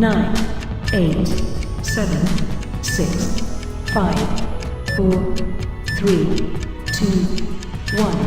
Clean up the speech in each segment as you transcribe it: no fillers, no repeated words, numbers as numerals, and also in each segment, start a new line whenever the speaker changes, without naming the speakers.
9, 8, 7, 6, 5, 4, 3, 2, 1.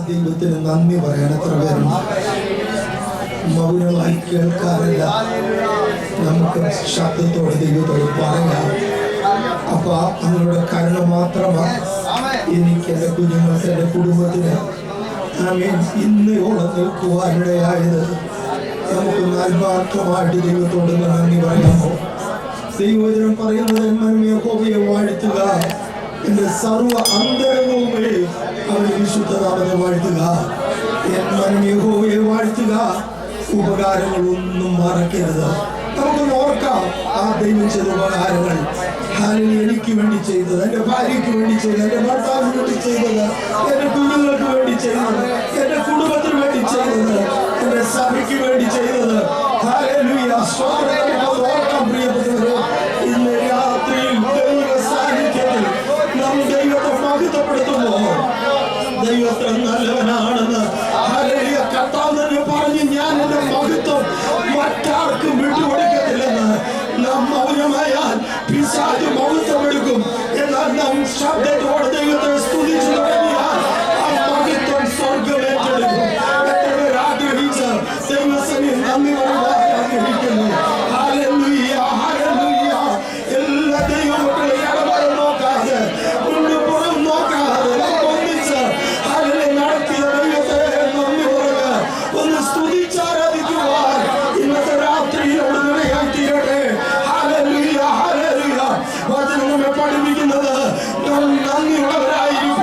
ദൈവത്തിന് നന്ദി പറയാൻ എത്ര പേരുണ്ട്? മൗനമായി കേൾക്കാറില്ല, നമുക്ക് ശബ്ദത്തോടെ ദൈവത്തോട് പറയാം. അപ്പൊ നിങ്ങളുടെ കരുണ മാത്രമാണ് എനിക്ക്, എൻ്റെ കുഞ്ഞുങ്ങൾക്ക്, എൻ്റെ കുടുംബത്തിന് ഇന്നയോളം നിൽക്കുവാനിടയായത്. നമുക്ക് ആത്മാർത്ഥമായിട്ട് ദൈവത്തോട് നന്ദി പറയാമോ? ദൈവവചനം പറയുന്നത് യഹോവയെ വാഴ്ത്തുക, എന്റെ സർവ്വ അന്തരംഗവുമേ അവന്റെ വിശുദ്ധ നാമത്തെ വാഴ്ത്തുക. യഹോവയെ വാഴ്ത്തുക, ഉപകാരങ്ങളൊന്നും മറക്കരുത്. നമുക്കൊന്ന് ഓർക്കാം ആ ദൈവം ചെയ്ത ഉപകാരങ്ങൾ. എനിക്ക് വേണ്ടി ചെയ്തത്, എൻ്റെ ഭാര്യയ്ക്ക് വേണ്ടി ചെയ്തത്, എൻ്റെ ഭർത്താവിന് വേണ്ടി ചെയ്തത്, എൻ്റെ കുഞ്ഞുങ്ങൾക്ക് വേണ്ടി ചെയ്തത്, എൻ്റെ കുടുംബത്തിന് വേണ്ടി ചെയ്തത്, എൻ്റെ സഭയ്ക്ക് വേണ്ടി ചെയ്തത്. ഓർക്കാം പ്രിയപ്പെട്ടവരെ, ഇന്ന് രാത്രിയിൽ ദൈവ സാന്നിധ്യത്തിൽ നാം ദൈവത്തെ മഹത്വപ്പെടുത്തുമ്പോ ദൈവത്തെ നല്ലവനാണെന്ന് കർത്താവ് തന്നെ പറഞ്ഞ്, ഞാൻ എന്റെ മഹത്വം മറ്റാർക്കും വിട്ടുകൊടുക്കത്തില്ലെന്ന്. നാം മൗനമായാൽ പിശാച് മഹത്വം എടുക്കും. എന്നാൽ നാം ശബ്ദത്തോടെ ദൈവത്തെ സ്തുതിച്ചു തുടങ്ങിയാൽ ആ മഹത്വം സ്വർഗ്ഗം ഏറ്റെടുക്കും. എത്ര പേർ ആഗ്രഹിച്ച ദൈവസമയം നന്ദി പറയുവാൻ ആഗ്രഹിക്കുന്നു. Hallelujah, hallelujah. എല്ലാ ദൈവമക്കളെ ഇടപെടാൻ നോക്കാതെ, മുൻപുറം നോക്കാതെ ഒന്നിച്ച് നടത്തിയ ദൈവത്തെ നന്ദി പറയുക, ഒന്ന് സ്തുതിച്ചാരാധിക്കുവാൻ ഇന്നത്തെ രാത്രിയോട് നിലയായി തീരട്ടെ. Hallelujah, hallelujah. വചനം നമ്മെ പഠിപ്പിക്കുന്നത് നാം നന്ദിയുള്ളവരായിരിക്കും.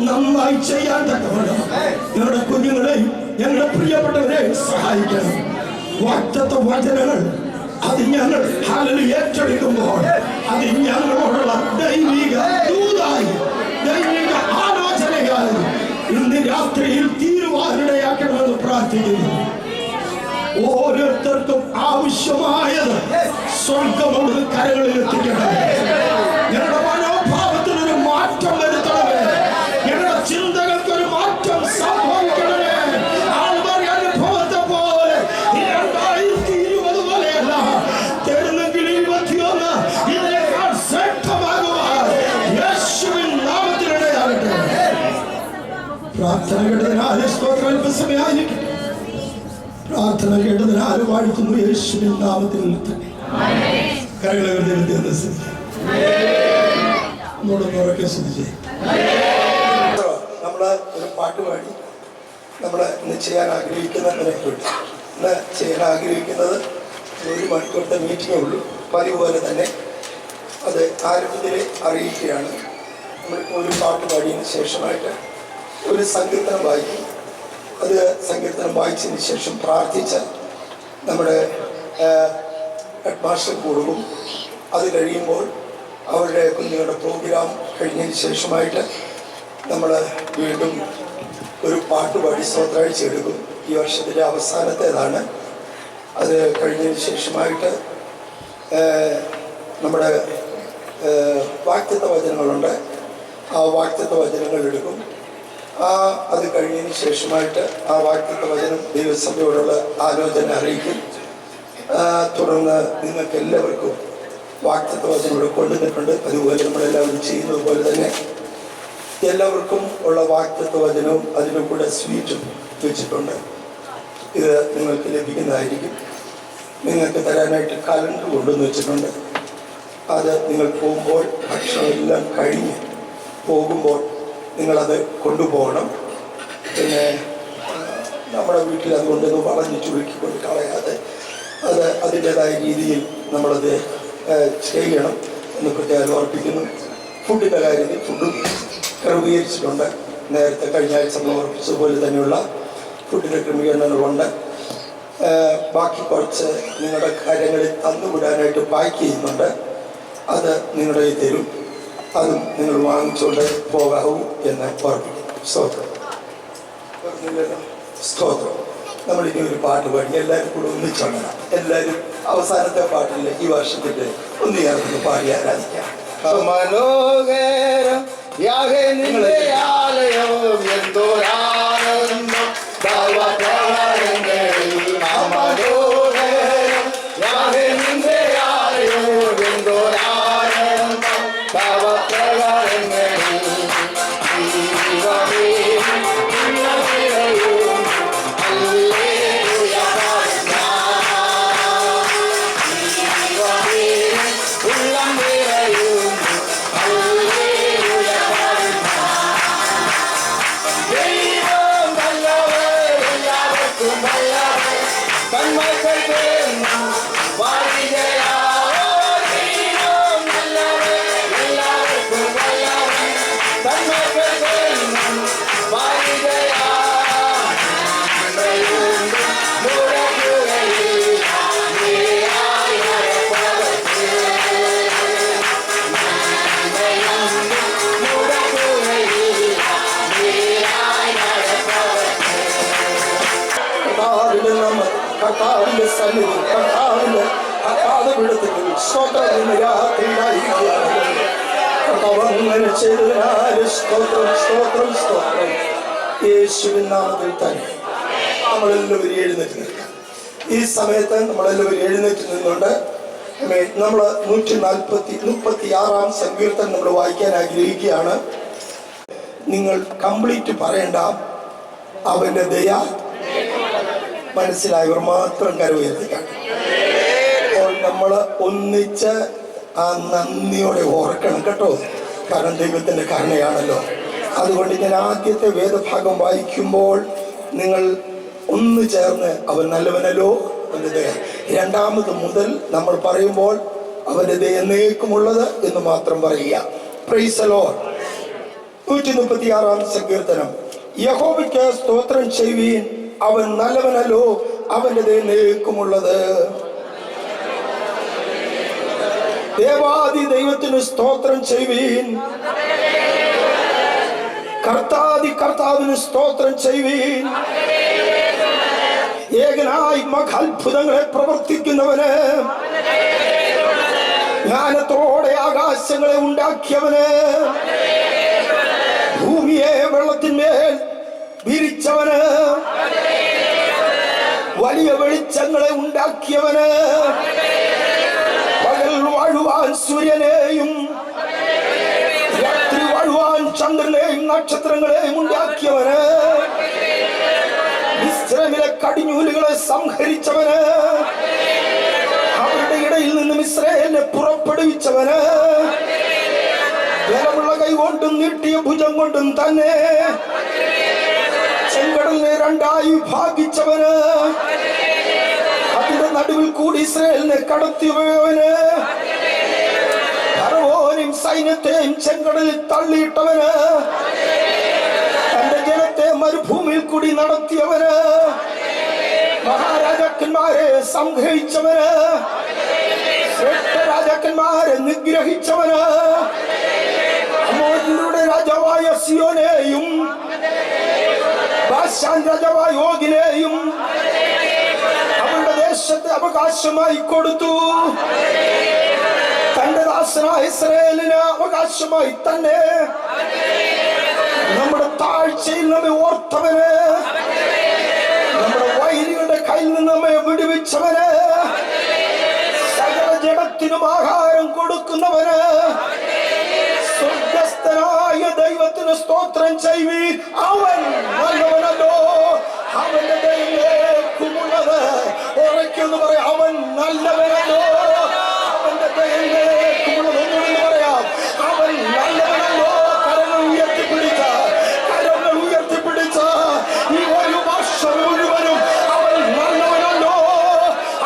നന്നായി ചെയ്യാൻ തക്കവണ്ണം ഞങ്ങളുടെ കുഞ്ഞുങ്ങളെയും ഞങ്ങളുടെ പ്രിയപ്പെട്ടവരെയും സഹായിക്കണം. വാഗ്ദത്ത വചനങ്ങൾ അത് ഞങ്ങൾ ഏറ്റെടുക്കുമ്പോൾ അത് ഞങ്ങളോടുള്ള ദൈവിക ദൂതായി, ദൈവിക ആലോചനയായി ഇന്ന് രാത്രിയിൽ തീരുമാനമാക്കണമെന്ന് പ്രാർത്ഥിക്കുന്നു. ഓരോരുത്തർക്കും ആവശ്യമായത് സ്വർഗമുള്ള കരങ്ങളിൽ എത്തിക്കണം. ഞങ്ങളുടെ മനോഭാവത്തിനൊരു മാറ്റം വരുത്തണമേ. ഞങ്ങളുടെ ചിന്തകൾക്കൊരു മാറ്റം സംഭവിക്കണമേ. ആൾമാരുടെ അനുഭവത്തെ പോലെ 2020 പോലെയല്ല, തരുന്നെങ്കിൽ 21 ഇതിനേക്കാൾ ശ്രേഷ്ഠമാകുവാൻ യേശുവിൻ നാമത്തിനിടയാകട്ടെ. പ്രാർത്ഥന കേട്ടതിനാൽ സ്തോത്രം. അല്പസമയമായിരിക്കും. പ്രാർത്ഥന കേട്ടതിനാൽ വാഴ്ത്തുന്നു യേശുവിൻ നാമത്തിൽ തന്നെ. കരങ്ങളെ വെറുതെ ശ്രദ്ധിക്കാം. ശ്രദ്ധിച്ചേ. നമ്മള് ഒരു പാട്ട് പാടി നമ്മള് ഇന്ന് ചെയ്യാൻ ആഗ്രഹിക്കുന്നതിനെ പറ്റി. ഇന്ന് ചെയ്യാൻ ആഗ്രഹിക്കുന്നത് 1 മണിക്കൂറത്തെ മീറ്റിങ്ങേ ഉള്ളൂ. പതിവ് പോലെ തന്നെ അത് ആരംഭത്തിൽ അറിയിക്കുകയാണ്. നമ്മളിപ്പോൾ ഒരു പാട്ട് പാടിയതിന് ശേഷമായിട്ട് ഒരു സങ്കീർത്തനം വായിക്കും. അത് സങ്കീർത്തനം വായിച്ചതിന് ശേഷം പ്രാർത്ഥിച്ച് നമ്മുടെ ഹെഡ് മാസ്റ്റർ കൊടുക്കും. അത് കഴിയുമ്പോൾ അവരുടെ കുഞ്ഞുങ്ങളുടെ പ്രോഗ്രാം കഴിഞ്ഞതിന് ശേഷമായിട്ട് നമ്മൾ വീണ്ടും ഒരു പാട്ട് പാടി സ്തോത്രാഴ്ച എടുക്കും. ഈ വർഷത്തിലെ അവസാനത്തേതാണ്. അത് കഴിഞ്ഞതിന് ശേഷമായിട്ട് നമ്മുടെ വാഗ്ദത്ത വചനങ്ങളുണ്ട്. ആ വാഗ്ദത്ത വചനങ്ങൾ എടുക്കും. അത് കഴിഞ്ഞതിന് ശേഷമായിട്ട് ആ വാഗ്ദത്ത വചനം ദൈവസഭയോടുള്ള ആലോചന അറിയിക്കും. തുടർന്ന് നിങ്ങൾക്ക് എല്ലാവർക്കും വാഗ്ദത്ത വചനം ഇവിടെ കൊണ്ടുവന്നിട്ടുണ്ട്. അതുപോലെ നമ്മളെല്ലാവരും ചെയ്യുന്നത് പോലെ തന്നെ എല്ലാവർക്കും ഉള്ള വാഗ്ദത്ത വചനവും അതിൻ്റെ കൂടെ സ്വീറ്റും വെച്ചിട്ടുണ്ട്. ഇത് നിങ്ങൾക്ക് ലഭിക്കുന്നതായിരിക്കും. നിങ്ങൾക്ക് തരാനായിട്ട് കലണ്ടർ കൊണ്ടുവന്ന് വെച്ചിട്ടുണ്ട്. അത് നിങ്ങൾ പോകുമ്പോൾ ഭക്ഷണമെല്ലാം കഴിഞ്ഞ് പോകുമ്പോൾ നിങ്ങളത് കൊണ്ടുപോകണം. പിന്നെ നമ്മുടെ വീട്ടിൽ അതുകൊണ്ടൊന്ന് വളഞ്ഞ് ചുരുക്കിക്കൊണ്ട് കളയാതെ അത് അതിൻ്റെതായ രീതിയിൽ നമ്മളത് ചെയ്യണം എന്ന് പ്രത്യേകം ഓർപ്പിക്കുന്നു. ഫുഡിൻ്റെ കാര്യത്തിൽ ഫുഡും ക്രമീകരിച്ചിട്ടുണ്ട്. നേരത്തെ കഴിഞ്ഞ ആഴ്ച നമ്മൾ ഓർപ്പിച്ചതുപോലെ തന്നെയുള്ള ഫുഡിൻ്റെ ക്രമീകരണങ്ങളുണ്ട്. ബാക്കി കുറച്ച് നിങ്ങളുടെ കാര്യങ്ങളിൽ തന്നുവിടാനായിട്ട് പാക്ക് ചെയ്യുന്നുണ്ട്. അത് നിങ്ങളുടെ കയ്യിൽ തരും. അതും നിങ്ങൾ വാങ്ങിച്ചുകൊണ്ട് പോകാവൂ എന്ന് ഓർമ്മിക്കും. സ്തോത്രം. സ്തോത്രം. നമ്മളിനി ഒരു പാട്ട് പാടി എല്ലാവരും കൂടെ ഒന്നിച്ചോണം. എല്ലാവരും അവസാനത്തെ പാട്ടില്ല ഈ വർഷത്തിൻ്റെ ഒന്ന് ചേർന്ന് പാടി ആരാധിക്കാം.
മനോഹരം നിങ്ങളെ ആലയം എന്തോരാനന്ദം
കർത്താവിന്റെ സന്നിധി, കർത്താവിന്റെ വിടുത്തിൽ അങ്ങനെ ചെയ്തതിനാൽ സ്തോത്രം സ്തോത്രം സ്തോത്രം. യേശുവിൻ നാമത്തിൽ തന്നെ നമ്മളെല്ലാവരും എഴുന്നേറ്റ് നിൽക്കാം. ഈ സമയത്ത് നമ്മളെല്ലാവരും എഴുന്നേറ്റ് നിന്നുകൊണ്ട് നമ്മൾ 136 സങ്കീർത്തനം നമ്മൾ വായിക്കാൻ ആഗ്രഹിക്കുകയാണ്. നിങ്ങൾ കംപ്ലീറ്റ് പറയണ്ട. അവന്റെ ദയ മനസ്സിലായവർ മാത്രം കരവുയർത്തിക്കാണ്. അപ്പോൾ നമ്മൾ ഒന്നിച്ച് ആ നന്ദിയോടെ ഓർക്കണം കേട്ടോ. കാരണം ദൈവത്തിൻ്റെ കരുണയാണല്ലോ. അതുകൊണ്ട് ഞാൻ ആദ്യത്തെ വേദഭാഗം വായിക്കുമ്പോൾ നിങ്ങൾ ഒന്ന് ചേർന്ന് അവൻ നല്ലവനല്ലോ അവൻ്റെ ദയ. രണ്ടാമത് മുതൽ നമ്മൾ പറയുമ്പോൾ അവൻ്റെ ദയ എന്നേക്കുമുള്ളത് എന്ന് മാത്രം പറയുക. Praise the Lord. 136 സങ്കീർത്തനം. യഹോവയ്ക്ക് സ്തോത്രം ചെയ്യുവീൻ, അവൻ നല്ലവനല്ലോ, അവന്റെ നേക്കുമുള്ളത്. ദേവാദി ദൈവത്തിന് സ്തോത്രം ചെയ്യുവീൻ, കർത്താദി കർത്താവിന് സ്തോത്രം ചെയ്യുവീൻ. ഏകനായി മഹാത്ഭുതങ്ങളെ പ്രവർത്തിക്കുന്നവന്, ജ്ഞാനത്തോടെ ആകാശങ്ങളെ ഉണ്ടാക്കിയവന്, ഭൂമിയെ വെള്ളത്തിന്മേൽ വിരിച്ചവന്, വലിയ വെളിച്ചങ്ങളെ ഉണ്ടാക്കിയവന്, പകൽ വാഴുവാൻ സൂര്യനെയും രാത്രി വാഴുവാൻ ചന്ദ്രനെയും നക്ഷത്രങ്ങളെയും ഉണ്ടാക്കിയവന്, ഇസ്രായേലിലെ കടിഞ്ഞൂലുകളെ സംഹരിച്ചവന്, അവരുടെ ഇടയിൽ നിന്നും ഇസ്രായേലിനെ പുറപ്പെടുവിച്ചവന്, ബലമുള്ള കൈ കൊണ്ടും നീട്ടിയ ഭുജം കൊണ്ടും തന്നെ ചെങ്കടലിനെ രണ്ടായി വിഭാഗിച്ചവന്, അതിന്റെ നടുവിൽ കൂടി ഇസ്രായേലിനെ കടത്തിയവന്, ഫറവോനെയും സൈന്യത്തെയും ചെങ്കടലിൽ തള്ളിയിട്ടവന്, തന്റെ ജനത്തെ മരുഭൂമിയിൽ കൂടി നടത്തിയവന്, മഹാരാജാക്കന്മാരെ സംഗ്രഹിച്ചവന്, ശ്രേഷ്ഠ രാജാക്കന്മാരെ നിഗ്രഹിച്ചവന്, അമോര്യരുടെ രാജാവായ സിയോനെയും ബാശാൻ രാജാവായ ഓഗിനെയും അവരുടെ ദേശത്തെ അവകാശമായി കൊടുത്തു. തന്റെ ദാസനായ ഇസ്രായേലിന് അവകാശമായി തന്നെ നമ്മുടെ താഴ്ചയിൽ നമ്മെ ഓർത്തവന്, നമ്മുടെ വൈരികളുടെ കയ്യിൽ നിന്ന് നമ്മെ വിടുവിച്ചവന്, സകല ജഡത്തിനും ആഹാരം കൊടുക്കുന്നവന്, സ്വർഗസ്ഥനായ ദൈവത്തിന് സ്തോത്രം ചെയ്യുവീൻ, അവൻ നല്ലവനല്ലോ, അവന്റെ ദയയിലേക്കുമുള്ളത്. ഉറയ്ക്കെന്ന് പറയാം, അവൻ നല്ലവനല്ലോ, അവന്റെ ദയയിലേക്കുമുള്ളത്. ഒന്നുകൂടി പറയാം, അവൻ നല്ലവനല്ലോ. കരങ്ങൾ ഉയർത്തിപ്പിടിച്ച ഈ ഒരു വർഷം മുഴുവനും അവൻ നല്ലവനല്ലോ,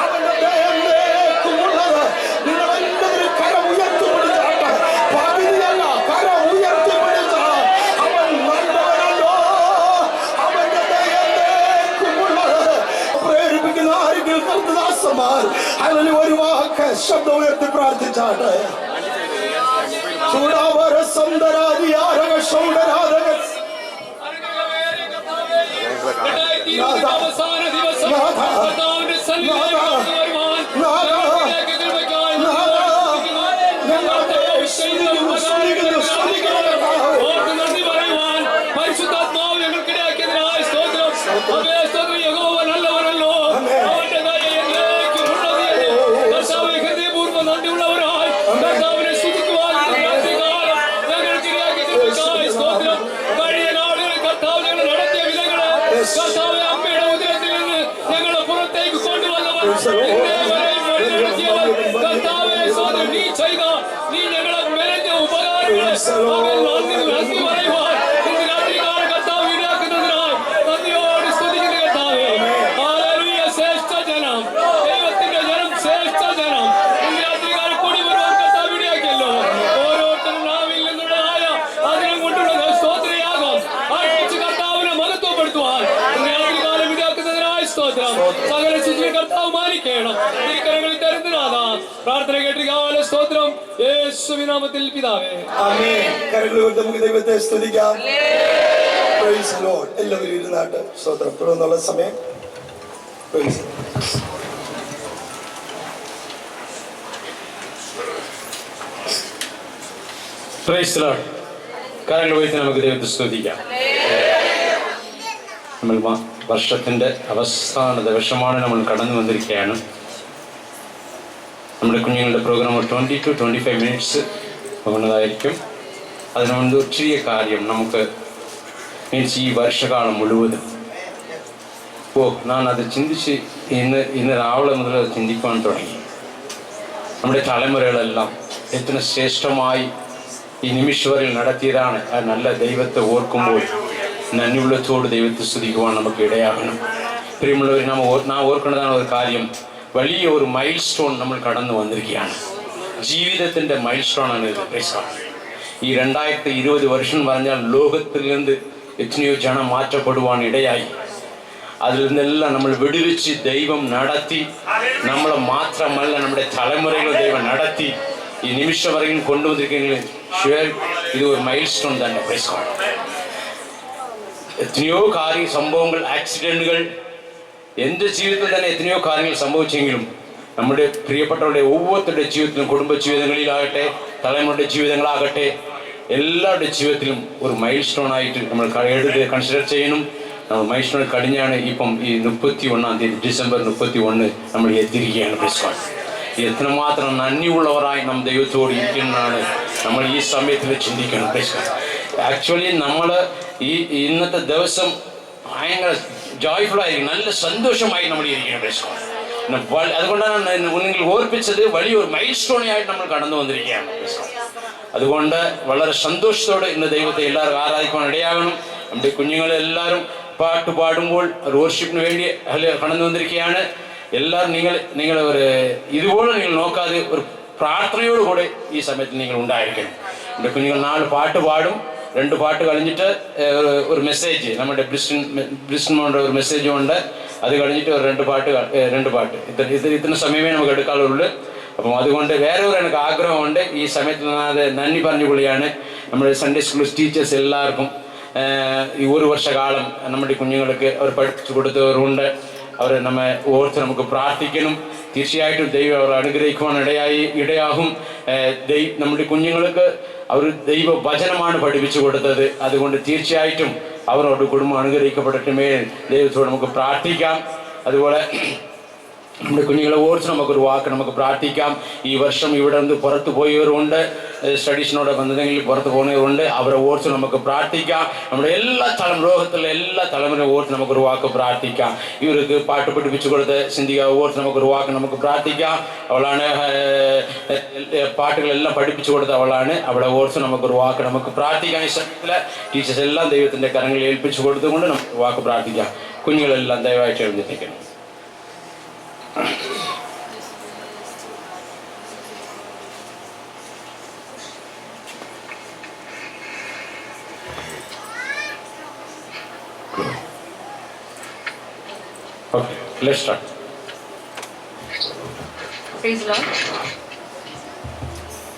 അവന്റെ ദയയിലേക്കുമുള്ളത്. നിങ്ങൾ എല്ലാവരും കരം ഉയർത്തിപ്പിടിച്ചാട്ടെ, പകുതിയല്ല, കരം ഉയർത്തിപ്പിടിച്ച അവൻ നല്ലവനല്ലോ, അവന്റെ ദയയിലേക്കുമുള്ളത്. പ്രേരിപ്പിക്കുന്ന ആരെങ്കിലും കർത്തദാസന്മാർ അതിന് ഒരു വാക്ക് ശബ്ദം ഉയർത്തി പ്രാർത്ഥിച്ചാട്ടെ. ചൂടാവര സൗന്ദരാദിയാരക സൗന്ദരാധക
അവസാന ദിവസം കർത്താവിന്റെ സന്നിധിയിലേക്ക് വരുവാൻ നന്ദി പറയുവാൻ പരിശുദ്ധാത്മാവ് ഞങ്ങൾക്കിടയാക്കിയതിനായ സ്തോത്രം. സ്തോത്രം. യഹോവ നല്ലവനല്ലോ, അവന്റെ ദയ എന്നേക്കുമുള്ളത്. കർത്താവേ, ഹൃദയപൂർവ്വം നന്ദിയുള്ളവരായി കർത്താവിനെ സ്തുതിക്കുവാൻ രാത്രികാലം ഞങ്ങൾക്കിടയാക്കിയതിനായ സ്തോത്രം. കഴിഞ്ഞ നാളുകളിൽ കർത്താവ് ഞങ്ങൾ നടത്തിയ വിധങ്ങള്, കർത്താവേ, അമ്മയുടെ ഉദരത്തിൽ നിന്ന് ഞങ്ങളെ പുറത്തേക്ക് കൊണ്ടുവന്നവർ, കർത്താവേ, സ്തോത്രം. നീ ചെയ്ത, നീ ഞങ്ങളെ മെനഞ്ഞ ഉപകാരങ്ങളെ നന്ദി പറയുവാൻ ഇന്ന് രാത്രികാലം കർത്താവ് ഇടയാക്കുന്നതിനായി നന്ദിയോട് സ്തുതിക്കുന്ന കർത്താവേ. ഹല്ലേലൂയ. ശ്രേഷ്ഠ ജനം, ദൈവത്തിന്റെ ജനം, ശ്രേഷ്ഠ ജനം ഇന്ന് രാത്രികാലം കൂടി വരുവാൻ കർത്താവ് ഇടയാക്കിയല്ലോ. ഓരോരുത്തരും നാവിൽ നിന്നുള്ളതായ അതിനം കൊണ്ടുള്ള സ്തോത്രയാഗം അർപ്പിച്ച് കർത്താവിനെ മഹത്വപ്പെടുത്തുവാൻ ഇന്ന് രാത്രികാലം ഇടയാക്കുന്നതിനായ സ്തോത്രം. സകല ശുചിയെ കർത്താവ് മാനിക്കണം. തിരുക്കരങ്ങളിൽ തരുന്നതാ പ്രാർത്ഥന കേട്ടിരിക്കാല സ്തോത്രം. യേശുവിൻ നാമത്തിൽ പിതാവേ,
ആമേൻ. കരങ്ങൾ കൊണ്ട് നമുക്ക് ദൈവത്തെ സ്തുതിക്കാം. Praise the Lord. എല്ലാവരും ഇരുന്നാട്ട് സ്തോത്രം. തുടർന്നുള്ള സമയം പ്രൈസ്.
Praise the Lord. കരങ്ങൾ ഉയർത്തി നമുക്ക് ദൈവത്തെ സ്തുതിക്കാം. നമ്മൾ വർഷത്തിന്റെ അവസാന ദിവസമാണ് നമ്മൾ കടന്നു വന്നിരിക്കുകയാണ്. നമ്മുടെ കുഞ്ഞുങ്ങളുടെ പ്രോഗ്രാം 20 to 25 മിനിറ്റ്സ് പോകുന്നതായിരിക്കും. അതിനു മുൻപ് ഒത്തിരി കാര്യം നമുക്ക് ഈ വർഷകാലം മുഴുവനും ഞാൻ അത് ചിന്തിച്ച് ഇന്ന് രാവിലെ മുതൽ അത് ചിന്തിക്കാൻ തുടങ്ങി. നമ്മുടെ തലമുറകളെല്ലാം എത്ര ശ്രേഷ്ഠമായി ഈ നിമിഷവരിൽ നടത്തിയതാണ്. ആ നല്ല ദൈവത്തെ ഓർക്കുമ്പോൾ നന്ദിയുള്ളത്തോട് ദൈവത്തെ സ്തുതിക്കുവാൻ നമുക്ക് ഇടയാകണം. പ്രിയമുള്ളവർ, നാം ഓർക്കേണ്ടതാണ് ഒരു കാര്യം. വലിയ ഒരു മൈൽ സ്റ്റോൺ നമ്മൾ കടന്നു വന്നിരിക്കുകയാണ്. ജീവിതത്തിൻ്റെ മൈൽ സ്റ്റോണാണ് ഇത്.
ഈ 2020 വർഷം പറഞ്ഞാൽ ലോകത്തിൽ നിന്ന് എത്രയോ ജനം മാറ്റപ്പെടുവാൻ ഇടയായി. അതിൽ നിന്നെല്ലാം നമ്മൾ വിടുവിച്ച് ദൈവം നടത്തി, നമ്മളെ മാത്രമല്ല നമ്മുടെ തലമുറകൾ ദൈവം നടത്തി ഈ നിമിഷം വരെയും കൊണ്ടുവന്നിരിക്കുന്നത്. ഇത് ഒരു മൈൽ സ്റ്റോൺ തന്നെ. എത്രയോ സംഭവങ്ങൾ, ആക്സിഡന്റുകൾ, എൻ്റെ ജീവിതത്തിൽ തന്നെ എത്രയോ കാര്യങ്ങൾ സംഭവിച്ചെങ്കിലും നമ്മുടെ പ്രിയപ്പെട്ടവരുടെ ഓരോരുത്തരുടെ ജീവിതത്തിലും, കുടുംബ ജീവിതങ്ങളിലാകട്ടെ, തലമുറയുടെ ജീവിതങ്ങളാകട്ടെ, എല്ലാവരുടെ ജീവിതത്തിലും ഒരു മൈൽ സ്റ്റോൺ ആയിട്ട് നമ്മൾ കൺസിഡർ ചെയ്യണം. നമ്മൾ മൈൽ സ്റ്റോൺ കഴിഞ്ഞാണ് ഇപ്പം ഈ 31-ാം തീയതി ഡിസംബർ 31 നമ്മൾ എത്തിയിരിക്കുകയാണ്. എത്രമാത്രം നന്ദിയുള്ളവരായി നാം ദൈവത്തോട് ഇരിക്കുന്നതാണ് നമ്മൾ ഈ സമയത്തിൽ ചിന്തിക്കണം. ആക്ച്വലി നമ്മൾ ഈ ഇന്നത്തെ ദിവസം ഭയങ്കര ജോയ്ഫുൾ ആയിരിക്കും, നല്ല സന്തോഷമായി നമ്മൾ ഇരിക്കണം. അതുകൊണ്ടാണ് നിങ്ങൾ ഓർപ്പിച്ചത് വലിയൊരു മൈൽ സ്റ്റോണായിട്ട് നമ്മൾ കടന്നു വന്നിരിക്കുകയാണ്. അതുകൊണ്ട് വളരെ സന്തോഷത്തോടെ ഇന്ന് ദൈവത്തെ എല്ലാവരും ആരാധിക്കാൻ ഇടയാകണം. നമ്മുടെ കുഞ്ഞുങ്ങളെല്ലാവരും പാട്ട് പാടുമ്പോൾ വർഷിപ്പിന് വേണ്ടി കടന്നു വന്നിരിക്കുകയാണ്. എല്ലാവരും നിങ്ങൾ ഒരു ഇതുപോലെ നിങ്ങൾ നോക്കാതെ ഒരു പ്രാർത്ഥനയോടുകൂടെ ഈ സമയത്ത് നിങ്ങൾ ഉണ്ടായിരിക്കണം. എൻ്റെ കുഞ്ഞുങ്ങൾ 4 പാട്ട് പാടും. 2 പാട്ട് കഴിഞ്ഞിട്ട് ഒരു മെസ്സേജ്, നമ്മുടെ ബ്രിസ്മോൻ്റെ ഒരു മെസ്സേജും ഉണ്ട്. അത് കഴിഞ്ഞിട്ട് ഒരു 2 പാട്ട് ഇത്ര സമയമേ നമുക്ക് എടുക്കാറുള്ളൂ. അപ്പം അതുകൊണ്ട് വേറെ എനിക്ക് ആഗ്രഹമുണ്ട്. ഈ സമയത്ത് നന്ദി പറഞ്ഞുകൊള്ളിയാണ് നമ്മുടെ സൺഡേ സ്കൂൾ ടീച്ചേഴ്സ് എല്ലാവർക്കും. ഈ 1 വർഷകാലം നമ്മുടെ കുഞ്ഞുങ്ങൾക്ക് അവർ പഠിപ്പിച്ചു കൊടുത്തവരുണ്ട്. അവർ നമ്മെ ഓർത്ത് നമുക്ക് പ്രാർത്ഥിക്കണം. തീർച്ചയായിട്ടും ദൈവം അവർ അനുഗ്രഹിക്കുവാൻ ഇടയാകും. നമ്മുടെ കുഞ്ഞുങ്ങൾക്ക് അവർ ദൈവ വചനമാണ് പഠിപ്പിച്ചു കൊടുത്തത്. അതുകൊണ്ട് തീർച്ചയായിട്ടും അവരോട് കുടുംബം അനുഗ്രഹിക്കപ്പെടട്ടുമേ ദൈവത്തോട് നമുക്ക് പ്രാർത്ഥിക്കാം. അതുപോലെ നമ്മുടെ കുഞ്ഞുങ്ങളെ ഓർത്ത് നമുക്കൊരു വാക്ക് നമുക്ക് പ്രാർത്ഥിക്കാം. ഈ വർഷം ഇവിടെ നിന്ന് പുറത്തു പോയവരുണ്ട്, സ്റ്റഡീസിനോട് ബന്ധങ്ങളിൽ പുറത്ത് പോകുന്നവരുണ്ട്. അവരെ ഓർത്ത് നമുക്ക് പ്രാർത്ഥിക്കാം. നമ്മുടെ ലോകത്തിലെ എല്ലാ തലമുറയും ഓർത്ത് നമുക്കൊരു വാക്ക് പ്രാർത്ഥിക്കാം. ഇവർക്ക് പാട്ട് പഠിപ്പിച്ചു കൊടുത്ത് സിന്ധിക ഓർത്ത് നമുക്കൊരു വാക്ക് നമുക്ക് പ്രാർത്ഥിക്കാം. അവളാണ് പാട്ടുകളെല്ലാം പഠിപ്പിച്ചു കൊടുത്ത് അവളാണ്. അവളെ ഓർത്ത് നമുക്കൊരു വാക്ക് നമുക്ക് പ്രാർത്ഥിക്കാം. ഈ സമയത്തിൽ ടീച്ചേഴ്സ് എല്ലാം ദൈവത്തിൻ്റെ കരങ്ങളിൽ ഏൽപ്പിച്ചു കൊടുത്തുകൊണ്ട് നമുക്ക് വാക്ക് പ്രാർത്ഥിക്കാം. കുഞ്ഞുങ്ങളെല്ലാം ദയവായിട്ട് എഴുന്നേൽക്കണം. Okay, let's start.
Praise the Lord.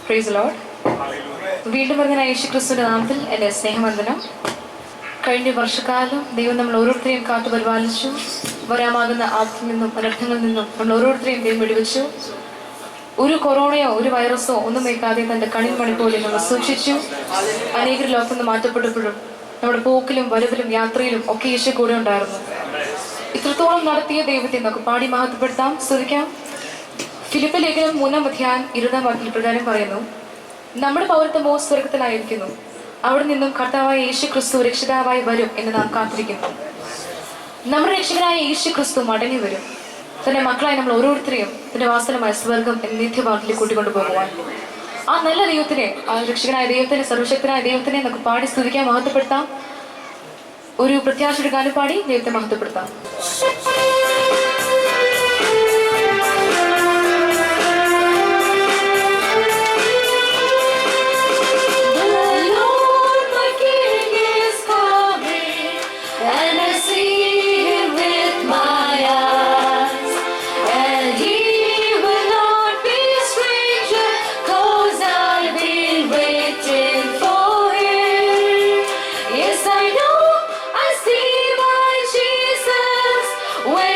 Praise the Lord. വീണ്ടും പറഞ്ഞ യേശുക്രിസ്തുവിന്റെ നാമത്തിൽ എൻ്റെ സ്നേഹവന്ദനം. കഴിഞ്ഞ വർഷക്കാലം ദൈവം നമ്മൾ ഓരോരുത്തരെയും കാത്തു പരിപാലിച്ചു. വരാമാകുന്ന ആപത്തിൽ നിന്നും അനർത്ഥങ്ങളിൽ നിന്നും നമ്മൾ ഓരോരുത്തരെയും ദൈവം വെടിവെച്ചു. ഒരു കൊറോണയോ ഒരു വൈറസോ ഒന്നും ഏൽക്കാതെ തൻ്റെ കണ്ണിൽ മണി പോലെ നമ്മൾ സൂക്ഷിച്ചു. അനേകർ ലോകത്ത് നിന്ന് മാറ്റപ്പെട്ടപ്പോഴും നമ്മുടെ പോക്കിലും വരവിലും യാത്രയിലും ഒക്കെ യേശു കൂടെ ഉണ്ടായിരുന്നു. ഇത്രത്തോളം നടത്തിയ ദൈവത്തെ നമുക്ക് പാടി മഹത്വപ്പെടുത്താം, സ്തുതിക്കാം. ഫിലിപ്പ് ലേഖനം 3-ാം അധ്യായം 20-ാം വാക്യത്തിൽ പ്രകാരം പറയുന്നു, നമ്മുടെ പൗരത്വമോ സ്വർഗത്തിലായിരിക്കുന്നു, അവിടെ നിന്നും കർത്താവായ യേശു ക്രിസ്തു രക്ഷിതാവായി വരും എന്ന് നാം കാത്തിരിക്കുന്നു. നമ്മുടെ രക്ഷകനായ യേശു ക്രിസ്തു മടങ്ങി വരും, തന്റെ മക്കളായി നമ്മൾ ഓരോരുത്തരെയും തന്റെ വാസനമായ സ്വർഗം എന്ന നിത്യഭാഗത്തിൽ കൂട്ടിക്കൊണ്ടു പോകുവാൻ. ആ നല്ല ദൈവത്തിനെ, ആ രക്ഷകനായ ദൈവത്തിനെ, സർവശക്തനായ ദൈവത്തിനെ നമുക്ക് പാടി സ്തുതിക്കാൻ, മഹത്വപ്പെടുത്താം. ഒരു പ്രത്യാശയുടെ ഗാനം പാടി ദൈവത്തെ മഹത്വപ്പെടുത്താം.
When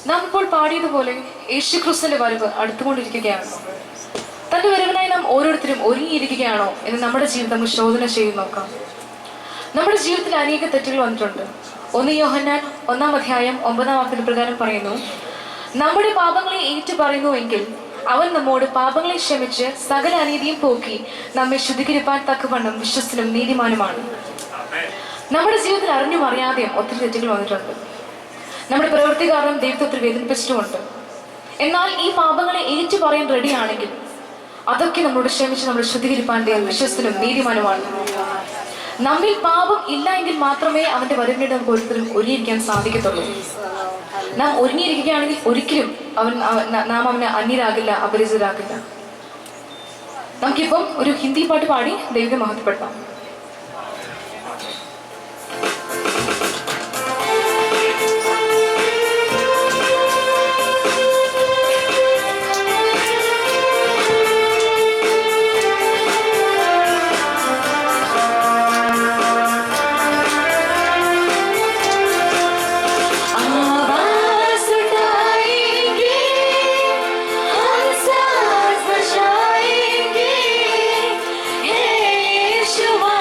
നാം ഇപ്പോൾ പാടിയതുപോലെ യേശുക്രിസ്തുവിന്റെ വരവ് അടുത്തുകൊണ്ടിരിക്കുകയാണ്. തന്റെ വരവിനായി നാം ഓരോരുത്തരും ഒരുങ്ങിയിരിക്കുകയാണോ എന്ന് നമ്മുടെ ജീവിതം നമുക്ക് ശോധന ചെയ്ത് നോക്കാം. നമ്മുടെ ജീവിതത്തിൽ അനേക തെറ്റുകൾ വന്നിട്ടുണ്ട്. 1 യോഹന്നാൻ 1-ാം അധ്യായം 9-ാം വാക്യത്തിന് പ്രകാരം പറയുന്നു, നമ്മുടെ പാപങ്ങളെ ഏറ്റു പറയുന്നുവെങ്കിൽ അവൻ നമ്മോട് പാപങ്ങളെ ക്ഷമിച്ച് സകല അനീതിയും പോക്കി നമ്മെ ശുദ്ധീകരിപ്പാൻ തക്കവണ്ണം വിശ്വസ്തനും നീതിമാനുമാണ്. നമ്മുടെ ജീവിതത്തിൽ അറിഞ്ഞും അറിയാതെയും ഒത്തിരി തെറ്റുകൾ വന്നിട്ടുണ്ട്. നമ്മുടെ പ്രവൃത്തി കാരണം ദൈവത്തെ ഒത്തിരി വേദനിപ്പിച്ചിട്ടുമുണ്ട്. എന്നാൽ ഈ പാപങ്ങളെ ഏറ്റു പറയാൻ റെഡിയാണെങ്കിൽ അതൊക്കെ നമ്മളോട് ക്ഷമിച്ച് നമ്മൾ ശുദ്ധീകരിപ്പാൻ ദൈവം വിശ്വസ്തനും നീതിമാനുമാണ്. നമ്മിൽ പാപം ഇല്ല എങ്കിൽ മാത്രമേ അവന്റെ വരവിനെ നമുക്ക് ഒരിക്കലും ഒരുങ്ങിയിരിക്കാൻ സാധിക്കത്തുള്ളൂ. നാം ഒരുങ്ങിയിരിക്കുകയാണെങ്കിൽ ഒരിക്കലും നാം അവന് അന്യരാകില്ല, അപരിചിതരാകില്ല. നമുക്കിപ്പം ഒരു ഹിന്ദി പാട്ട് പാടി ദൈവത്തെ മഹത്വപ്പെടുത്താം.
Yeshua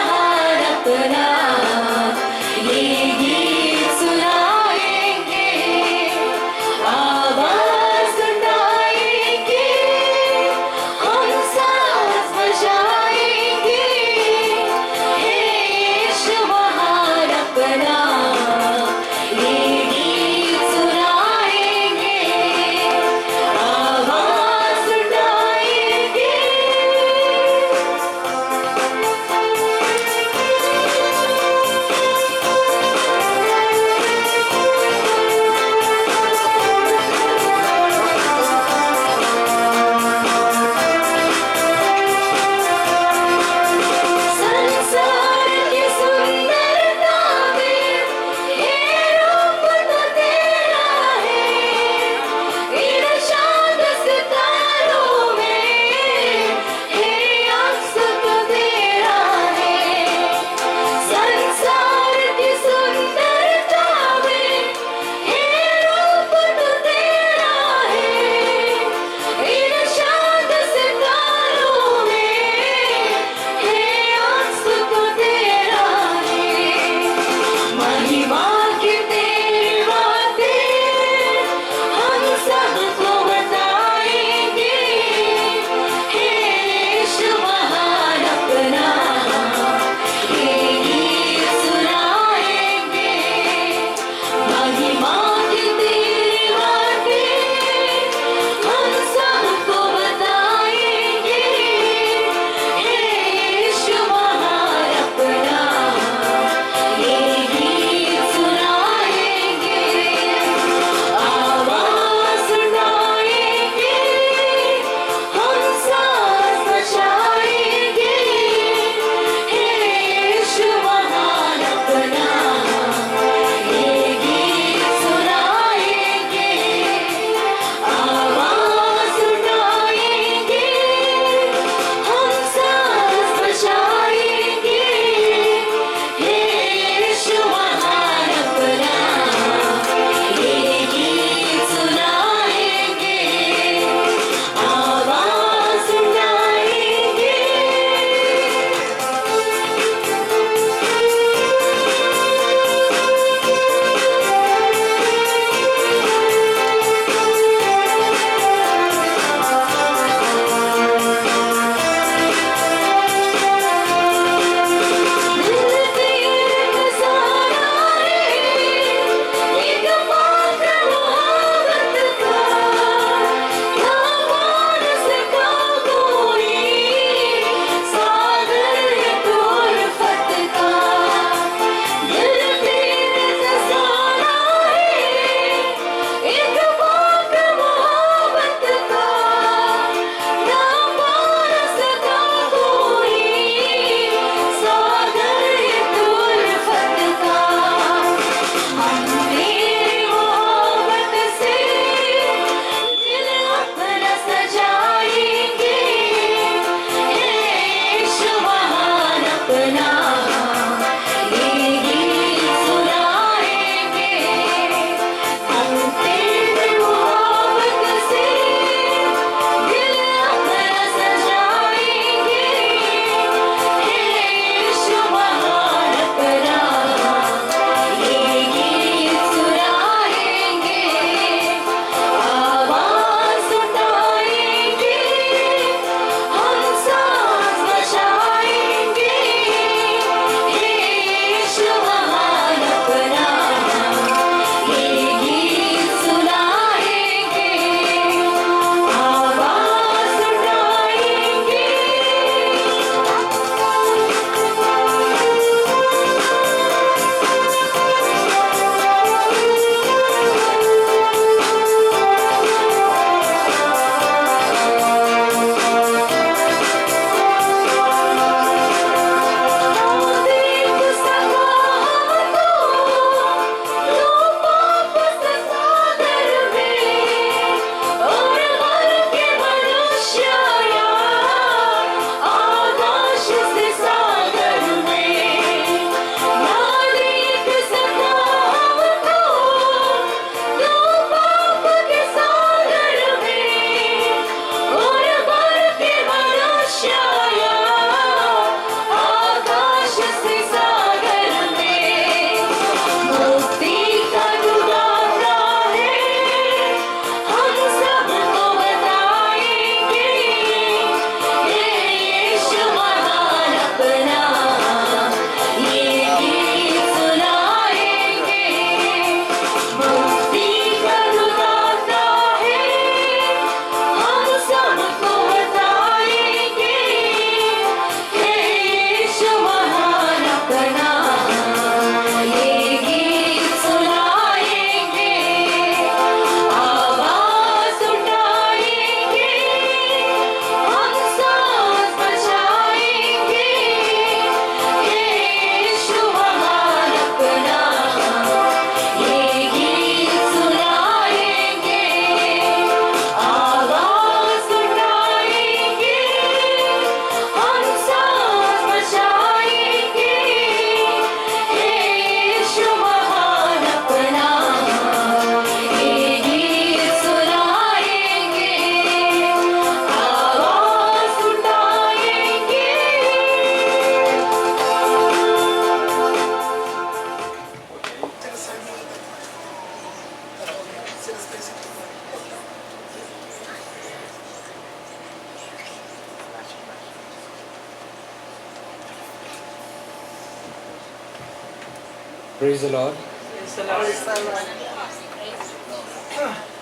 praise the Lord.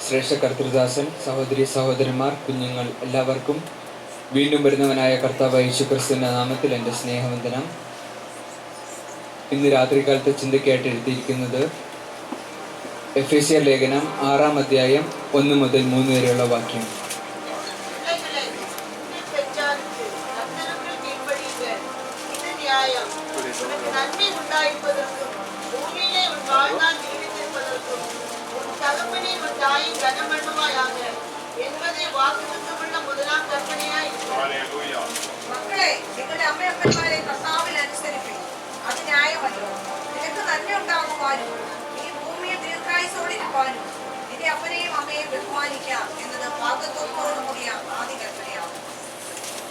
ശ്രേഷ്ഠ കർത്തൃദാസൻ, സഹോദരി സഹോദരന്മാർ, കുഞ്ഞുങ്ങൾ എല്ലാവർക്കും വീണ്ടും വരുന്നവനായ കർത്താവ് യേശുക്രിസ്തുവിന്റെ നാമത്തിൽ എൻ്റെ സ്നേഹവന്ദനം. ഇന്ന് രാത്രികാലത്തെ ചിന്തയ്ക്കായിട്ട് എഴുതിയിരിക്കുന്നത് എഫേസ്യർ ലേഖനം 6-ാം അധ്യായം 1 മുതൽ 3 വരെയുള്ള വാക്യം.
മക്കളെ, നിങ്ങളുടെ അമ്മയപ്പന്മാരെ കർത്താവിൽ അനുസരിപ്പിൻ. അത് ന്യായമല്ലോ. നിനക്ക് നന്മ ഉണ്ടാകുവാനും ഈ ഭൂമിയിൽ ദീർഘായുസ്സോടിരിക്കാനും നിന്റെ അപ്പനെയും അമ്മയെയും ബഹുമാനിക്കാം എന്നത് വാഗ്ദത്തത്തോടുകൂടിയ ആദ്യ കൽപ്പനയാണ്.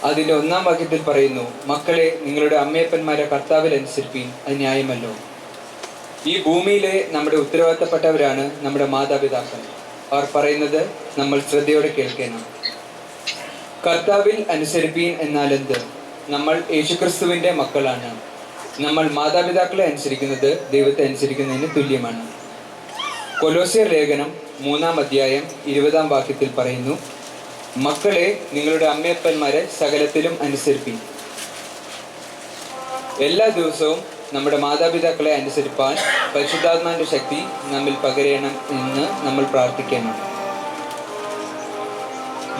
അതിന്റെ 1-ാം വാക്യത്തിൽ പറയുന്നു, മക്കളെ, നിങ്ങളുടെ അമ്മയപ്പന്മാരെ കർത്താവിൽ അനുസരിപ്പിൻ, അത് ന്യായമല്ലോ. ഈ ഭൂമിയിലെ നമ്മുടെ ഉത്തരവാദിത്തപ്പെട്ടവരാണ് നമ്മുടെ മാതാപിതാക്കൾ. അവർ പറയുന്നത് നമ്മൾ ശ്രദ്ധയോടെ കേൾക്കണം. കർത്താവിൽ അനുസരിപ്പീൻ എന്നാൽ എന്ത്? നമ്മൾ യേശുക്രിസ്തുവിന്റെ മക്കളാണ്. നമ്മൾ മാതാപിതാക്കളെ അനുസരിക്കുന്നത് ദൈവത്തെ അനുസരിക്കുന്നതിന് തുല്യമാണ്. കൊലോസ്യർ ലേഖനം 3-ാം അധ്യായം 20-ാം വാക്യത്തിൽ പറയുന്നു, മക്കളെ, നിങ്ങളുടെ അമ്മയപ്പന്മാരെ സകലത്തിലും അനുസരിപ്പീൻ. എല്ലാ ദിവസവും നമ്മുടെ മാതാപിതാക്കളെ അനുസരിപ്പാൻ പരിശുദ്ധാത്മാവിന്റെ ശക്തി നമ്മിൽ പകരണം എന്ന് നമ്മൾ പ്രാർത്ഥിക്കണം.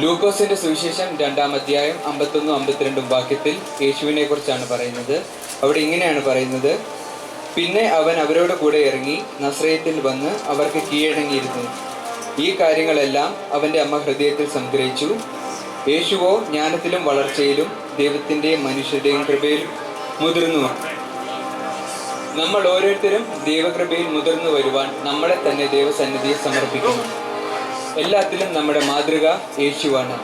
ലൂക്കോസിന്റെ സുവിശേഷം 2-ാം അധ്യായം 51-52 വാക്യത്തിൽ യേശുവിനെ കുറിച്ചാണ് പറയുന്നത്. അവിടെ ഇങ്ങനെയാണ് പറയുന്നത്, പിന്നെ അവൻ അവരോട് കൂടെ ഇറങ്ങി നസ്രയത്തിൽ വന്ന് അവർക്ക് കീഴടങ്ങിയിരുന്നു. ഈ കാര്യങ്ങളെല്ലാം അവന്റെ അമ്മ ഹൃദയത്തിൽ സംഗ്രഹിച്ചു. യേശുവോ ജ്ഞാനത്തിലും വളർച്ചയിലും ദൈവത്തിന്റെയും മനുഷ്യരുടെയും കൃപയിൽ മുതിർന്നു. നമ്മൾ ഓരോരുത്തരും ദൈവകൃപയിൽ മുതിർന്നു വരുവാൻ നമ്മളെ തന്നെ ദൈവസന്നിധിയിൽ സമർപ്പിക്കുന്നു. എല്ലാത്തിലും നമ്മുടെ മാതൃക യേശുവാണ്.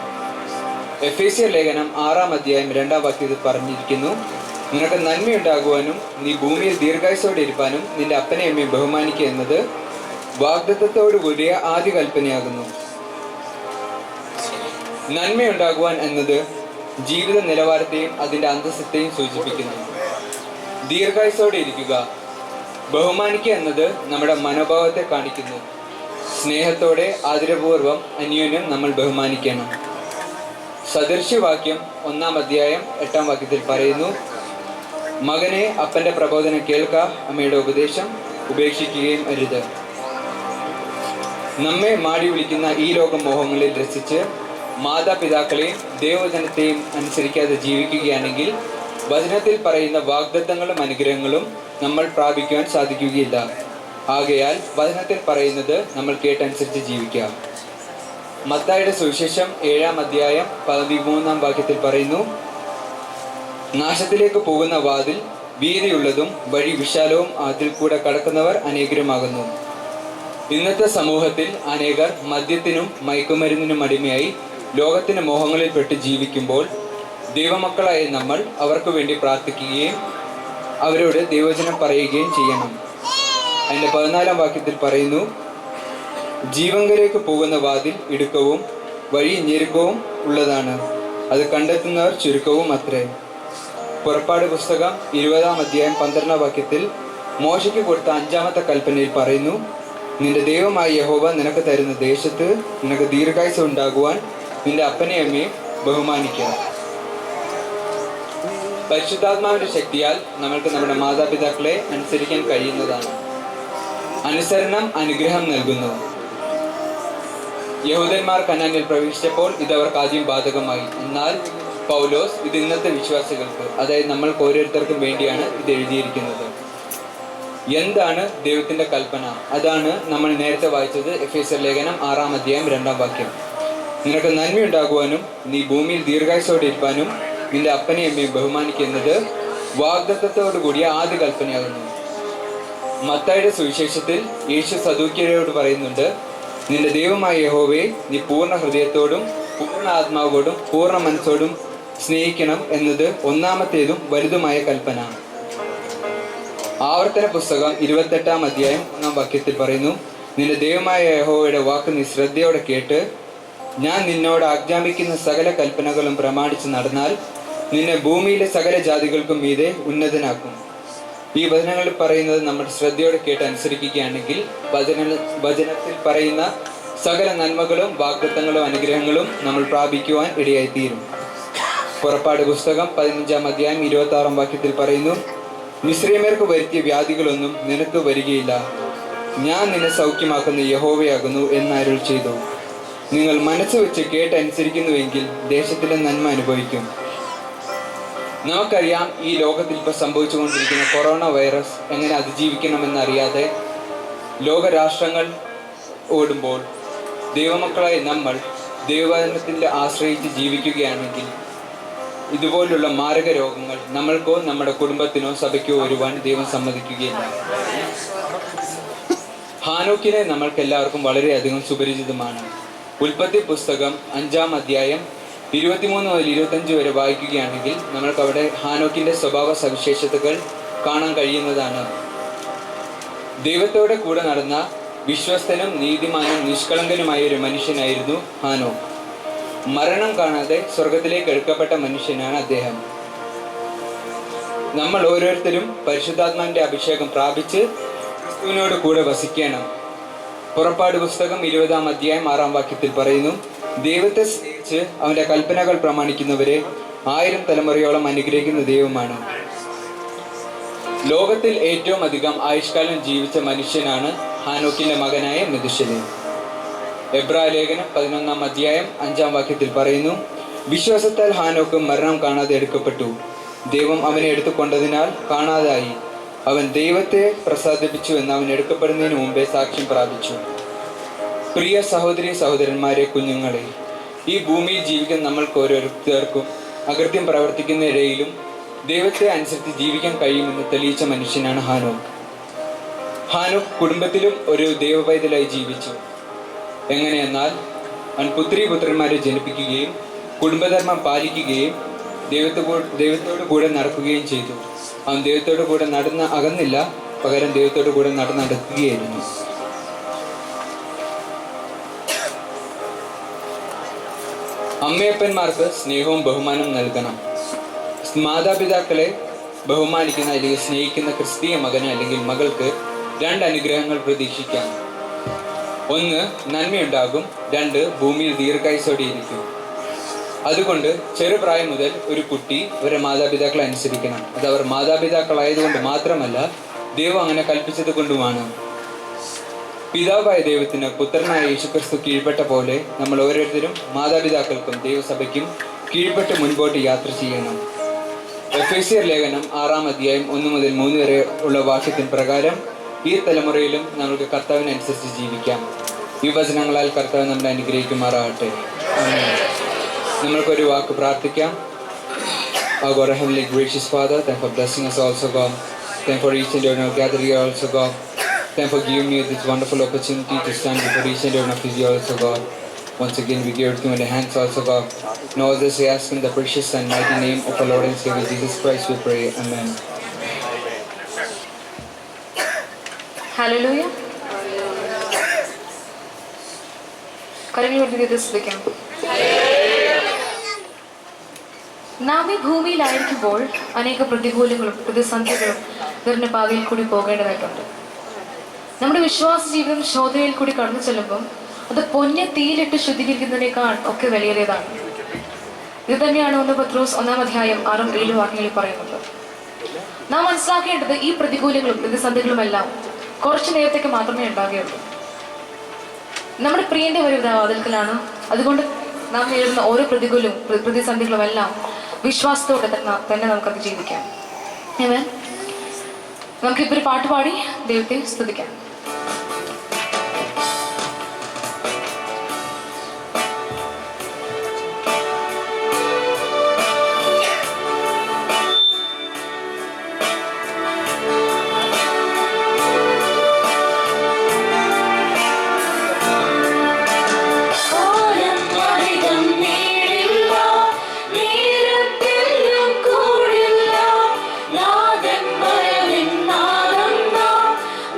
എഫേസ്യർ ലേഖനം 6-ാം അധ്യായം 2-ാം വാക്യത്തിൽ പറഞ്ഞിരിക്കുന്നു, നിനക്ക് നന്മയുണ്ടാകുവാനും നീ ഭൂമിയിൽ ദീർഘായുസ്സോടെ ഇരിപ്പാനും നിന്റെ അപ്പനെ അമ്മയും ബഹുമാനിക്കുക എന്നത് വാഗ്ദത്തത്തോടു കൂടിയ ആദ്യ കൽപ്പനയാകുന്നു. നന്മയുണ്ടാകുവാൻ എന്നത് ജീവിത നിലവാരത്തെയും അതിൻ്റെ അന്തസ്സത്തെയും സൂചിപ്പിക്കുന്നു. ദീർഘായുസ്സോടെ ഇരിക്കുക, ബഹുമാനിക്കുക എന്നത് നമ്മുടെ മനോഭാവത്തെ കാണിക്കുന്നു. സ്നേഹത്തോടെ ആദരപൂർവം അന്യോന്യം നമ്മൾ ബഹുമാനിക്കണം. സദൃശ്യവാക്യം 1-ാം അധ്യായം 8-ാം വാക്യത്തിൽ പറയുന്നു, മകനെ, അപ്പന്റെ പ്രബോധനം കേൾക്ക, അമ്മയുടെ ഉപദേശം ഉപേക്ഷിക്കുകയും അരുത്. നമ്മെ മാടി വിളിക്കുന്ന ഈ ലോക മോഹങ്ങളിൽ രസിച്ച് മാതാപിതാക്കളെയും ദൈവവചനത്തെയും അനുസരിക്കാതെ ജീവിക്കുകയാണെങ്കിൽ വചനത്തിൽ പറയുന്ന വാഗ്ദത്തങ്ങളും അനുഗ്രഹങ്ങളും നമ്മൾ പ്രാപിക്കുവാൻ സാധിക്കുകയില്ല. ആകയാൽ വചനത്തിൽ പറയുന്നത് നമ്മൾ കേട്ടനുസരിച്ച് ജീവിക്കാം. മത്തായിയുടെ സുവിശേഷം 7-ാം അധ്യായം 13-ാം വാക്യത്തിൽ പറയുന്നു, നാശത്തിലേക്ക് പോകുന്ന വാതിൽ വീതിയുള്ളതും വഴി വിശാലവും അതിൽ കൂടെ കടക്കുന്നവർ അനേകരുമാകുന്നു. ഇന്നത്തെ സമൂഹത്തിൽ അനേകർ മദ്യത്തിനും മയക്കുമരുന്നിനും അടിമയായി ലോകത്തിന്റെ മോഹങ്ങളിൽ പെട്ട് ജീവിക്കുമ്പോൾ ദൈവമക്കളായ നമ്മൾ അവർക്ക് വേണ്ടി പ്രാർത്ഥിക്കുകയും അവരോട് ദൈവവചനം പറയുകയും ചെയ്യണം. അതിൻ്റെ 14-ാം വാക്യത്തിൽ പറയുന്നു, ജീവങ്കലേക്ക് പോകുന്ന വാതിൽ ഇടുക്കവും വഴി ഞെരുക്കവും ഉള്ളതാണ്, അത് കണ്ടെത്തുന്നവർ ചുരുക്കവും അത്രേ. പുറപ്പാട് പുസ്തകം 20-ാം അധ്യായം 12-ാം വാക്യത്തിൽ മോശയ്ക്ക് കൊടുത്ത 5-ാമത്തെ കൽപ്പനയിൽ പറയുന്നു, നിന്റെ ദൈവമായ യഹോവ നിനക്ക് തരുന്ന ദേശത്ത് നിനക്ക് ദീർഘായുസ്സ് ഉണ്ടാകുവാൻ നിന്റെ അപ്പനെ അമ്മയെ ബഹുമാനിക്കുക. പരിശുദ്ധാത്മാവിന്റെ ശക്തിയാൽ നമ്മൾക്ക് നമ്മുടെ മാതാപിതാക്കളെ അനുസരിക്കാൻ കഴിയുന്നതാണ്. അനുസരണം അനുഗ്രഹം നൽകുന്നു. യഹൂദന്മാർ കനാനിൽ പ്രവേശിച്ചപ്പോൾ ഇതവർക്ക് ആദ്യം ബാധകമായി. എന്നാൽ പൗലോസ് ഇത് ഇന്നത്തെ വിശ്വാസികൾക്ക്, അതായത് നമ്മൾക്ക് ഓരോരുത്തർക്കും വേണ്ടിയാണ് ഇത് എഴുതിയിരിക്കുന്നത്. എന്താണ് ദൈവത്തിന്റെ കൽപ്പന? അതാണ് നമ്മൾ നേരത്തെ വായിച്ചത്, എഫേസ്യർ ലേഖനം 6-ാം അധ്യായം 2-ാം വാക്യം. നിനക്ക് നന്മയുണ്ടാകുവാനും നീ ഭൂമിയിൽ ദീർഘായുസ്സോടെ ഇരിപ്പാനും നിന്റെ അപ്പനെ അമ്മയും ബഹുമാനിക്കുന്നത് വാഗ്ദത്തത്തോടു കൂടിയ ആദ്യ കൽപ്പനയാകുന്നു. മത്തായിയുടെ സുവിശേഷത്തിൽ യേശു സദൂക്യരോട് പറയുന്നുണ്ട്, നിന്റെ ദൈവമായ യഹോവയെ നീ പൂർണ്ണ ഹൃദയത്തോടും പൂർണ്ണ ആത്മാവോടും പൂർണ്ണ മനസ്സോടും സ്നേഹിക്കണം എന്നത് 1-ാമത്തേതും വലുതുമായ കൽപ്പന. ആവർത്തന പുസ്തകം 28-ാം അധ്യായം 1-ാം വാക്യത്തിൽ പറയുന്നു, നിന്റെ ദൈവമായ യഹോവയുടെ വാക്ക് നീ ശ്രദ്ധയോടെ കേട്ട് ഞാൻ നിന്നോട് ആജ്ഞാപിക്കുന്ന സകല കൽപ്പനകളും പ്രമാണിച്ച് നടന്നാൽ നിന്നെ ഭൂമിയിലെ സകല ജാതികൾക്കും മീതെ ഉന്നതനാക്കും. ഈ വചനങ്ങളിൽ പറയുന്നത് നമ്മൾ ശ്രദ്ധയോടെ കേട്ട് അനുസരിക്കുകയാണെങ്കിൽ വചനത്തിൽ പറയുന്ന സകല നന്മകളും വാഗ്ദത്തങ്ങളും അനുഗ്രഹങ്ങളും നമ്മൾ പ്രാപിക്കുവാൻ ഇടയായിത്തീരും. പുറപ്പാട് പുസ്തകം 15-ാം അധ്യായം 26-ാം വാക്യത്തിൽ പറയുന്നു, മിസ്രയീമ്യർക്ക് വരുത്തിയ വ്യാധികളൊന്നും നിനക്ക് വരികയില്ല, ഞാൻ നിന്നെ സൗഖ്യമാക്കുന്ന യഹോവയാകുന്നു എന്ന് അരുൾ ചെയ്തു. നിങ്ങൾ മനസ്സ് വെച്ച് കേട്ടനുസരിക്കുന്നുവെങ്കിൽ ദേശത്തിലെ നന്മ അനുഭവിക്കും. നമുക്കറിയാം, ഈ ലോകത്തിൽ ഇപ്പോൾ സംഭവിച്ചുകൊണ്ടിരിക്കുന്ന കൊറോണ വൈറസ് എങ്ങനെ അതിജീവിക്കണമെന്നറിയാതെ ലോകരാഷ്ട്രങ്ങൾ ഓടുമ്പോൾ ദൈവമക്കളായി നമ്മൾ ദൈവവചനത്തിൽ ആശ്രയിച്ച് ജീവിക്കുകയാണെങ്കിൽ ഇതുപോലുള്ള മാരക രോഗങ്ങൾ നമ്മൾക്കോ നമ്മുടെ കുടുംബത്തിനോ സഭയ്ക്കോ വരുവാൻ ദൈവം സമ്മതിക്കുകയില്ല. ഹാനോക്കിനെ നമ്മൾക്ക് എല്ലാവർക്കും വളരെയധികം സുപരിചിതമാണ്. ഉൽപ്പത്തി പുസ്തകം 5-ാം അധ്യായം 23 മുതൽ 25 വരെ വായിക്കുകയാണെങ്കിൽ നമ്മൾക്ക് അവിടെ ഹാനോക്കിന്റെ സ്വഭാവ സവിശേഷതകൾ കാണാൻ കഴിയുന്നതാണ്. ദൈവത്തോടെ കൂടെ നടന്ന വിശ്വസ്തനും നീതിമാനും നിഷ്കളങ്കനുമായ ഒരു മനുഷ്യനായിരുന്നു ഹാനോക്ക്. മരണം കാണാതെ സ്വർഗത്തിലേക്ക് എടുക്കപ്പെട്ട മനുഷ്യനാണ് അദ്ദേഹം. നമ്മൾ ഓരോരുത്തരും പരിശുദ്ധാത്മാവിന്റെ അഭിഷേകം പ്രാപിച്ച് ക്രിസ്തുവിനോട് കൂടെ വസിക്കണം. പുറപ്പാട് പുസ്തകം 20-ാം അധ്യായം 6-ാം വാക്യത്തിൽ പറയുന്നു, ദൈവത്തെ സ്നേഹിച്ച് അവന്റെ കൽപ്പനകൾ പ്രമാണിക്കുന്നവരെ 1000 തലമുറയോളം അനുഗ്രഹിക്കുന്ന ദൈവമാണ്. ലോകത്തിൽ ഏറ്റവും അധികം ആയുഷ്കാലം ജീവിച്ച മനുഷ്യനാണ് ഹാനോക്കിന്റെ മകനായ മെഥുശലേ. എബ്രായ ലേഖനം 11-ാം അധ്യായം 5-ാം വാക്യത്തിൽ പറയുന്നു, വിശ്വാസത്താൽ ഹാനോക്ക് മരണം കാണാതെ എടുക്കപ്പെട്ടു. ദൈവം അവനെ എടുത്തുകൊണ്ടതിനാൽ കാണാതായി. അവൻ ദൈവത്തെ പ്രസാദിപ്പിച്ചു എന്ന് അവൻ എടുക്കപ്പെടുന്നതിന് മുമ്പേ സാക്ഷ്യം പ്രാപിച്ചു. പ്രിയ സഹോദരി സഹോദരന്മാരെ, കുഞ്ഞുങ്ങളെ, ഈ ഭൂമിയിൽ ജീവിക്കുന്ന നമ്മൾക്ക് ഓരോരുത്തർക്കും അകൃത്യം പ്രവർത്തിക്കുന്ന ഇടയിലും ദൈവത്തെ അനുസരിച്ച് ജീവിക്കാൻ കഴിയുമെന്ന് തെളിയിച്ച മനുഷ്യനാണ് ഹാനോക്ക്. ഹാനോക്ക് കുടുംബത്തിലും ഒരു ദൈവപൈതലായി ജീവിച്ചു. എങ്ങനെയെന്നാൽ അവൻ പുത്രിപുത്രന്മാരെ ജനിപ്പിക്കുകയും കുടുംബധർമ്മം പാലിക്കുകയും ദൈവത്തോട് കൂടെ നടക്കുകയും ചെയ്തു. അവൻ ദൈവത്തോട് കൂടെ അകന്നില്ല, പകരം ദൈവത്തോട് കൂടെ നടക്കുകയായിരുന്നു. അമ്മയപ്പന്മാർക്ക് സ്നേഹവും ബഹുമാനവും നൽകണം. മാതാപിതാക്കളെ ബഹുമാനിക്കുന്ന അല്ലെങ്കിൽ സ്നേഹിക്കുന്ന ക്രിസ്തീയ മകന് അല്ലെങ്കിൽ മകൾക്ക് 2 അനുഗ്രഹങ്ങൾ പ്രതീക്ഷിക്കാം. 1, നന്മയുണ്ടാകും. 2, ഭൂമിയിൽ ദീർഘായുസ്സോടെ ഇരിക്കും. അതുകൊണ്ട് ചെറുപ്രായം മുതൽ ഒരു കുട്ടി അവരുടെ മാതാപിതാക്കളെ അനുസരിക്കണം. അത് അവർ മാതാപിതാക്കളായതുകൊണ്ട് മാത്രമല്ല, ദൈവം അങ്ങനെ കൽപ്പിച്ചത് കൊണ്ടുമാണ്. പിതാവായ ദൈവത്തിന് പുത്രനായ യേശുക്രിസ്തു കീഴ്പ്പെട്ട പോലെ നമ്മൾ ഓരോരുത്തരും മാതാപിതാക്കൾക്കും ദൈവസഭയ്ക്കും കീഴ്പ്പെട്ട് മുൻപോട്ട് യാത്ര ചെയ്യണം. എഫേസ്യർ ലേഖനം 6-ാം അധ്യായം 1 മുതൽ 3 വരെ ഉള്ള വാക്യത്തിന് പ്രകാരം ഈ തലമുറയിലും നമുക്ക് കർത്താവിനനുസരിച്ച് ജീവിക്കാം. ഈ വചനങ്ങളാൽ കർത്താവ് നമ്മളെ അനുഗ്രഹിക്കുമാറാകട്ടെ. നമ്മൾക്കൊരു വാക്ക് പ്രാർത്ഥിക്കാം. Our heavenly gracious Father, thank for blessing us also, God. Thank for each and every one gathering here also, God. Thank for giving me this wonderful opportunity to stand before each and every one of you also, God. Once again, we give everything in the hands also, God. And all this we ask in the precious and mighty name of our Lord and Savior Jesus Christ, we pray. Amen.
Hallelujah. കരങ്ങൾ സ്തുതിക്കാം. നാം ഈ ഭൂമിയിലായിരിക്കുമ്പോൾ അനേക പ്രതികൂലങ്ങളും പ്രതിസന്ധികളും നിറഞ്ഞ പാതയിൽ കൂടി പോകേണ്ടതായിട്ടുണ്ട്. നമ്മുടെ വിശ്വാസ ജീവിതം ശോധനയിൽ കൂടി കടന്നു ചെല്ലുമ്പം അത് പൊന്ന തീയിലിട്ട് ശുദ്ധീകരിക്കുന്നതിനേക്കാൾ ഒക്കെ വലിയേറിയതാണ്. ഇത് തന്നെയാണ് 1 പത്രോസ് 1-ാം അധ്യായം 6-7 വാക്യങ്ങളിൽ പറയുന്നത്. നാം മനസ്സിലാക്കേണ്ടത് ഈ പ്രതികൂലങ്ങളും പ്രതിസന്ധികളുമെല്ലാം കുറച്ചു നേരത്തേക്ക് മാത്രമേ ഉണ്ടാകുകയുള്ളൂ. നമ്മുടെ പ്രിയന്റെ ഒരു വാതിൽക്കലാണ്. അതുകൊണ്ട് നാം നേരിടുന്ന ഓരോ പ്രതികൂലവും പ്രതിസന്ധികളും എല്ലാം വിശ്വാസത്തോടെ തന്നെ നമുക്കത് ജീവിക്കാം. നമുക്കിപ്പോൾ ഒരു പാട്ട് പാടി ദൈവത്തെ സ്തുതിക്കാം.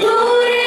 ദൂരെ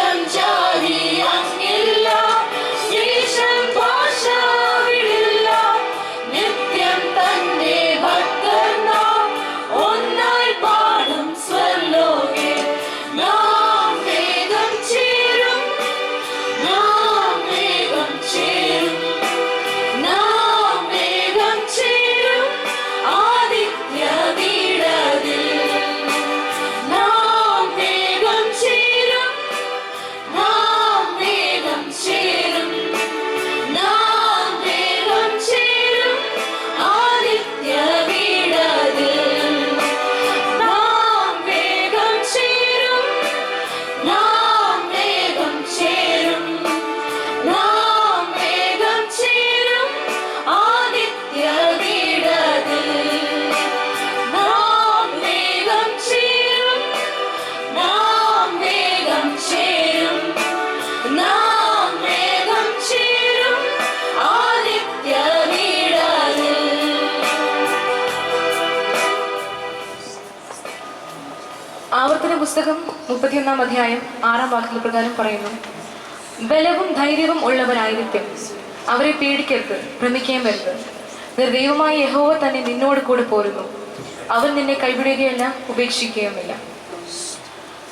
മതം ജാതി അങ്ങില്ല, ദേശം ഭാഷ വിടില്ല, നിത്യം തന്റെ ഭക്തർ നാം ഒന്നായി പാടും സ്വർലോകെ. നാം വേഗം ചേരും, നാം വേഗം ചേരും, നാം വേഗം ചേരും ആദിത്യ വീടതിൽ. നാം വേഗം ചേരും, നാം വേഗം ചേരും, നാം വേഗം ചേരും ആദിത്യ വീടതിൽ. നാം വേഗം ചേരും, നാം വേഗം ചേരും, നാം വേഗം ചേരും ആദിത്യ വീടതിൽ. നാം വേഗം ചേരും, നാം വേഗം ചേരും, നാം വേഗം ചേരും ആദിത്യ വീടതിൽ. ആവർത്തന പുസ്തകം 31 അധ്യായം 6 വാക്യത്തിൽ പ്രകാരം പറയുന്നു, ബലവും ധൈര്യവും ഉള്ളവരായിരിക്കും, അവരെ പേടിക്കരുത്, ഭ്രമിക്കുകയും വരുത്. ദൈവമായ യഹോവ തന്നെ നിന്നോട് കൂടെ പോരുന്നു, അവൻ നിന്നെ കൈവിടുകയല്ല, ഉപേക്ഷിക്കുകയുമില്ല.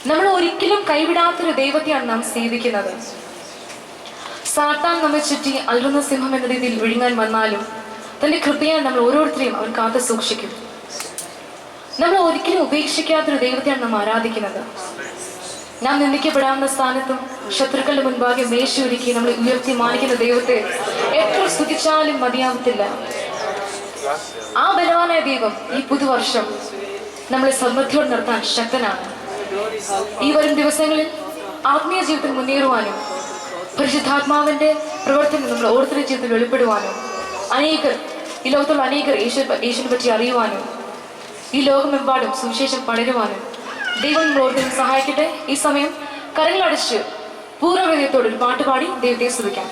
നമ്മൾ ഒരിക്കലും കൈവിടാത്തൊരു ദൈവത്തെയാണ് നാം സേവിക്കുന്നത്. സാത്താൻ നമ്മെ ചുറ്റി അലറുന്ന സിംഹം എന്ന രീതിയിൽ വിഴുങ്ങാൻ വന്നാലും തന്റെ കൃപയാൽ നമ്മൾ ഓരോരുത്തരെയും അവൻ കാത്തു സൂക്ഷിക്കും. നമ്മൾ ഒരിക്കലും ഉപേക്ഷിക്കാത്തൊരു ദൈവത്തെയാണ് നാം ആരാധിക്കുന്നത്. നാം നിന്ദിക്കപ്പെടാവുന്ന സ്ഥാനത്തും ശത്രുക്കളുടെ മുൻപാകെ മേശ ഒരുക്കി നമ്മൾ ഉയർത്തി മാനിക്കുന്ന ദൈവത്തെ എത്ര സ്തുതിച്ചാലും മതിയാവത്തില്ല. ആ ബലവാനായ ദൈവം ഈ പുതുവർഷം നമ്മളെ സമൃദ്ധിയോട് നിർത്താൻ ശക്തനാണ്. ഈ വരും ദിവസങ്ങളിൽ ആത്മീയ ജീവിതത്തിൽ മുന്നേറുവാനും പരിശുദ്ധാത്മാവിന്റെ പ്രവർത്തനം നമ്മൾ ഓരോരുത്തരുടെ ജീവിതത്തിൽ വെളിപ്പെടുവാനും ഈ ലോകത്തുള്ള അനേകർ യേശുവിനെ പറ്റി അറിയുവാനും ഈ ലോകമെമ്പാടും സുവിശേഷം പടരുവാനും ദൈവം നമ്മൾ ഓരോരുത്തരും സഹായിക്കട്ടെ. ഈ സമയം കരങ്ങളടച്ച് പൂർണ്ണഹൃദയത്തോടെ ഒരു പാട്ടുപാടി ദൈവത്തെ സ്തുതിക്കാം.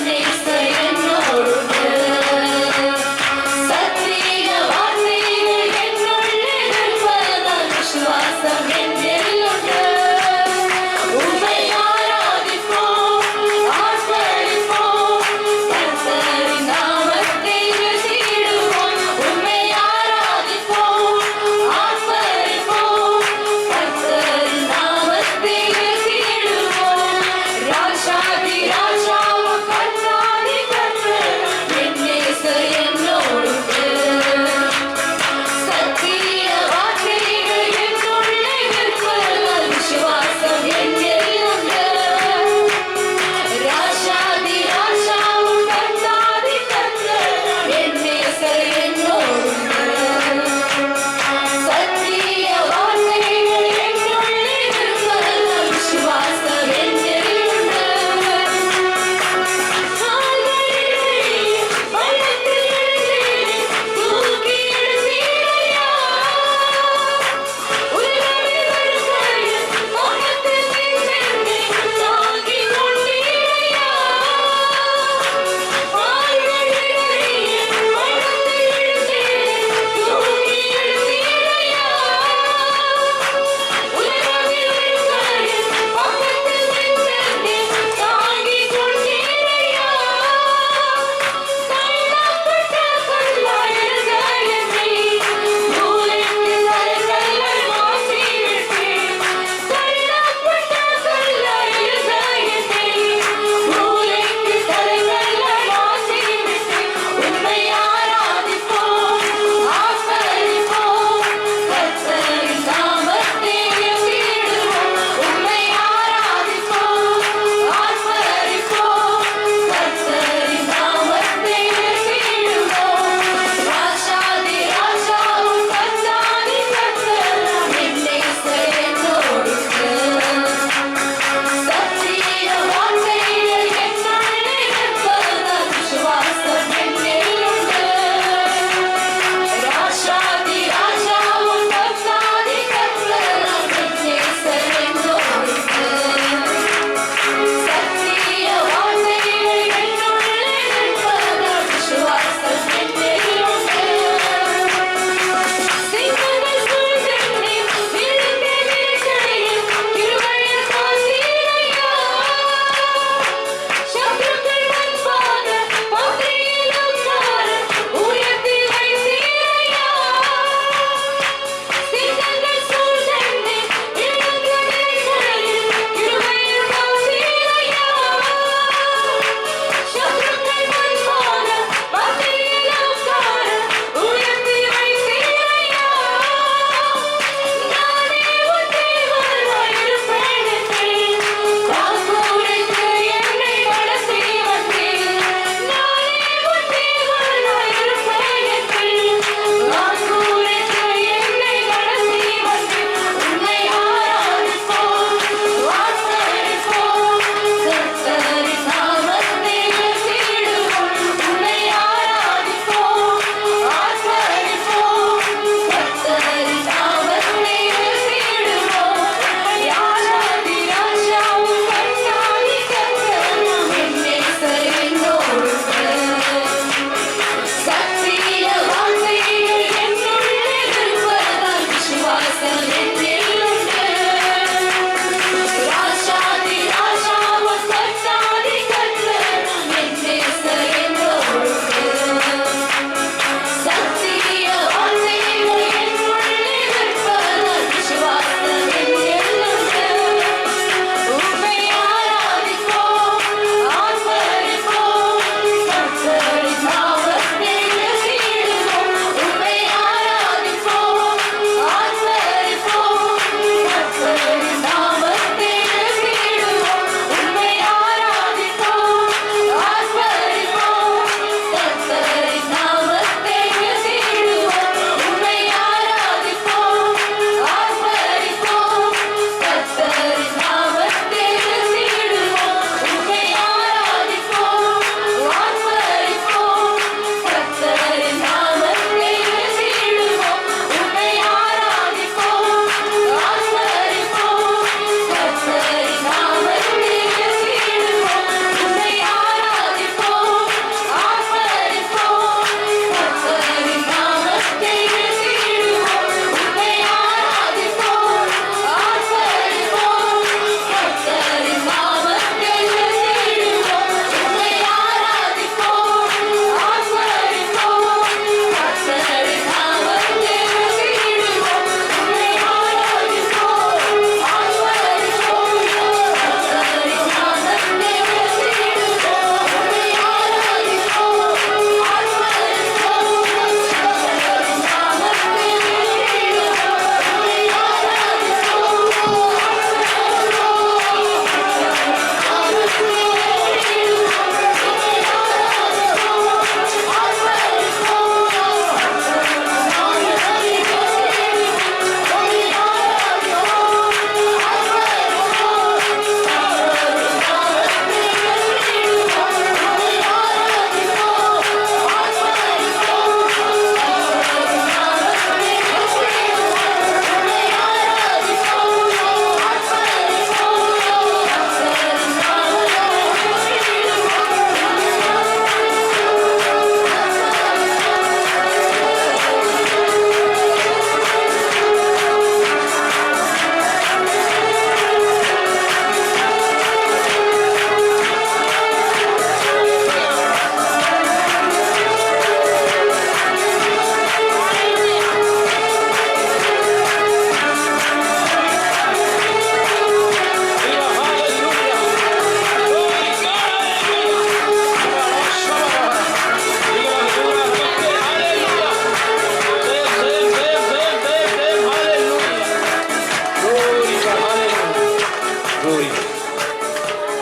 Name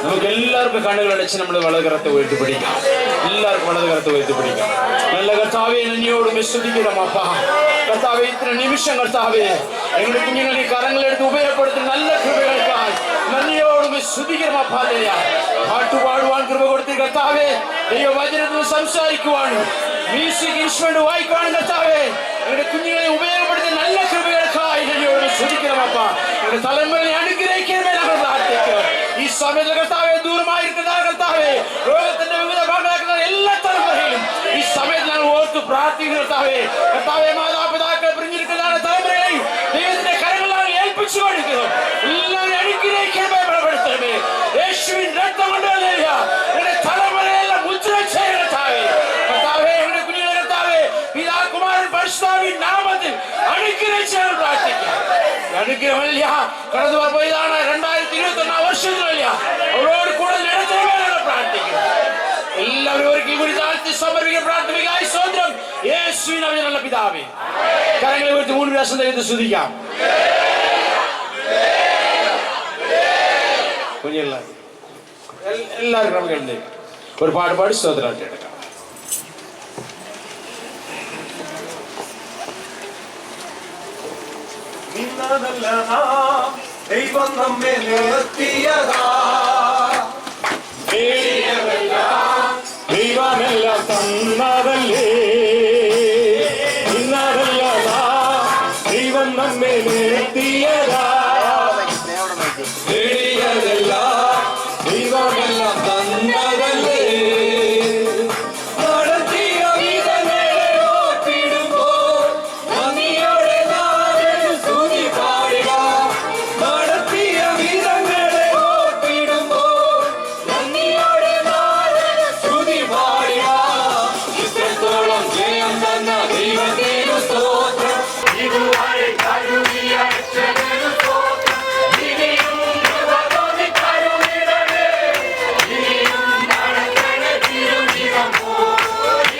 നമുക്ക് എല്ലാവർക്കും കണ്ണുകൾ അടച്ച് നമ്മൾ വലതുകരത്തെ ഉയർത്തിപ്പിടിക്കാം. എല്ലാവർക്കും വലതുകരത്തെ ഉയർത്തിപ്പിടിക്കാം. നല്ല കർത്താവേ, നന്ദിയോടും സ്തുതിക്കണം അപ്പാ. കർത്താവേ, ഇത്ര നിമിഷം കർത്താവേ ഞങ്ങളുടെ കുഞ്ഞുങ്ങളെ കരങ്ങളെടുത്ത് ഉപയോഗപ്പെടുത്തുന്ന നല്ല കൃപകൾക്കായി നന്ദിയോടും സ്തുതിക്കണം അപ്പാ. പാട്ടുപാടുവാൻ കൃപ കൊടുത്ത് കർത്താവേ, ദൈവവചനത്തിൽ സംസാരിക്കുവാനും മ്യൂസിക് ഇൻസ്ട്രുമെന്റ് വായിക്കുവാനും കർത്താവേ ഞങ്ങളുടെ കുഞ്ഞുങ്ങളെ ഉപയോഗപ്പെടുത്തുന്ന നല്ല കൃപകൾക്കായി നന്ദിയോടും സ്തുതിക്കണം അപ്പാ. ഞങ്ങളുടെ തലമുറയെ അനുഗ്രഹിക്കണമേ ഞങ്ങൾ പ്രാർത്ഥിക്കുക. ഈ സമയത്ത് കർത്താവേ, ദൂരമായിരിക്കുന്ന കർത്താവേ, ലോകത്തിന്റെ വിവിധ ഭാഗങ്ങളാക്കുന്ന എല്ലാ തലമുറയിലും ഈ സമയത്ത് ഞങ്ങൾ ഓർത്ത് പ്രാർത്ഥിക്കുന്നു കർത്താവേ. കർത്താവേ, മാതാപിതാക്കൾ പിരിഞ്ഞിരിക്കുന്ന തലമുറകളെയും ദൈവത്തിന്റെ കരങ്ങളാൽ ഏൽപ്പിച്ചു കൊടുക്കുന്നു. എല്ലാവരും അനുഗ്രഹിക്കണമേ, ബലപ്പെടുത്തണമേ. യേശുവിൻ രക്തം കൊണ്ട് ഞങ്ങളുടെ തലമുറയെല്ലാം ഉജ്ജ്വലം ചെയ്യണം കർത്താവേ. കർത്താവേ, ഞങ്ങളുടെ കുഞ്ഞുങ്ങളെ കർത്താവേ, പിതാകുമാരൻ പരിശുദ്ധാത്മാവിൻ നാമത്തിൽ അനുഗ്രഹിച്ച് ഞങ്ങൾ പ്രാർത്ഥിക്കാം. അനുഗ്രഹമില്ല കടന്നു പോയതാണ് 2021 വർഷത്തിലല്ല, അവരോട് കൂടുതൽ നടത്തണമെന്നാണ് പ്രാർത്ഥിക്കുന്നത്. എല്ലാവരും ഒരിക്കൽ കൂടി താഴ്ത്തി സമർപ്പിക്കാൻ പ്രാർത്ഥിക്കായി സ്വന്തം യേശുവിൻ നാമത്തിലുള്ള പിതാവേ. കരങ്ങളെ ഉയർത്തി 3 പ്രാവശ്യം ദൈവത്തെ സ്തുതിക്കാം. കുഞ്ഞുള്ള എല്ലാവരും ക്രമങ്ങളുണ്ട്. ഒരു പാടുപാടി സ്തോത്രം എടുക്കാം.
ദൈവം നമ്മെ നിർത്തിയതാ,
ദൈവമെല്ലാം തന്നതല്ലേ, ഇന്നതല്ലതാ ദൈവം നമ്മെ നിർത്തിയതാ.
ദൈവമെല്ലാം തന്നതല്ലേ, നടത്തിയ വിധങ്ങളെ ഓർത്തിടുമ്പോൾ നന്ദിയോടെ നാം സ്തുതി പാടുക. നടത്തിയ വിധങ്ങളെ ഓർത്തിടുമ്പോൾ നന്ദിയോടെ നാം സ്തുതി പാടുക. ഇത്രത്തോളം ജയം തന്ന ദൈവത്തിനു സ്തോത്രം, ഇതുവരെ കരുതിയ രക്ഷകനു സ്തോത്രം. ഇനിയും കൃപ തോന്നി കരുണിടണേ, ഇനിയും നടക്കണേ തിരുനിറം പോ.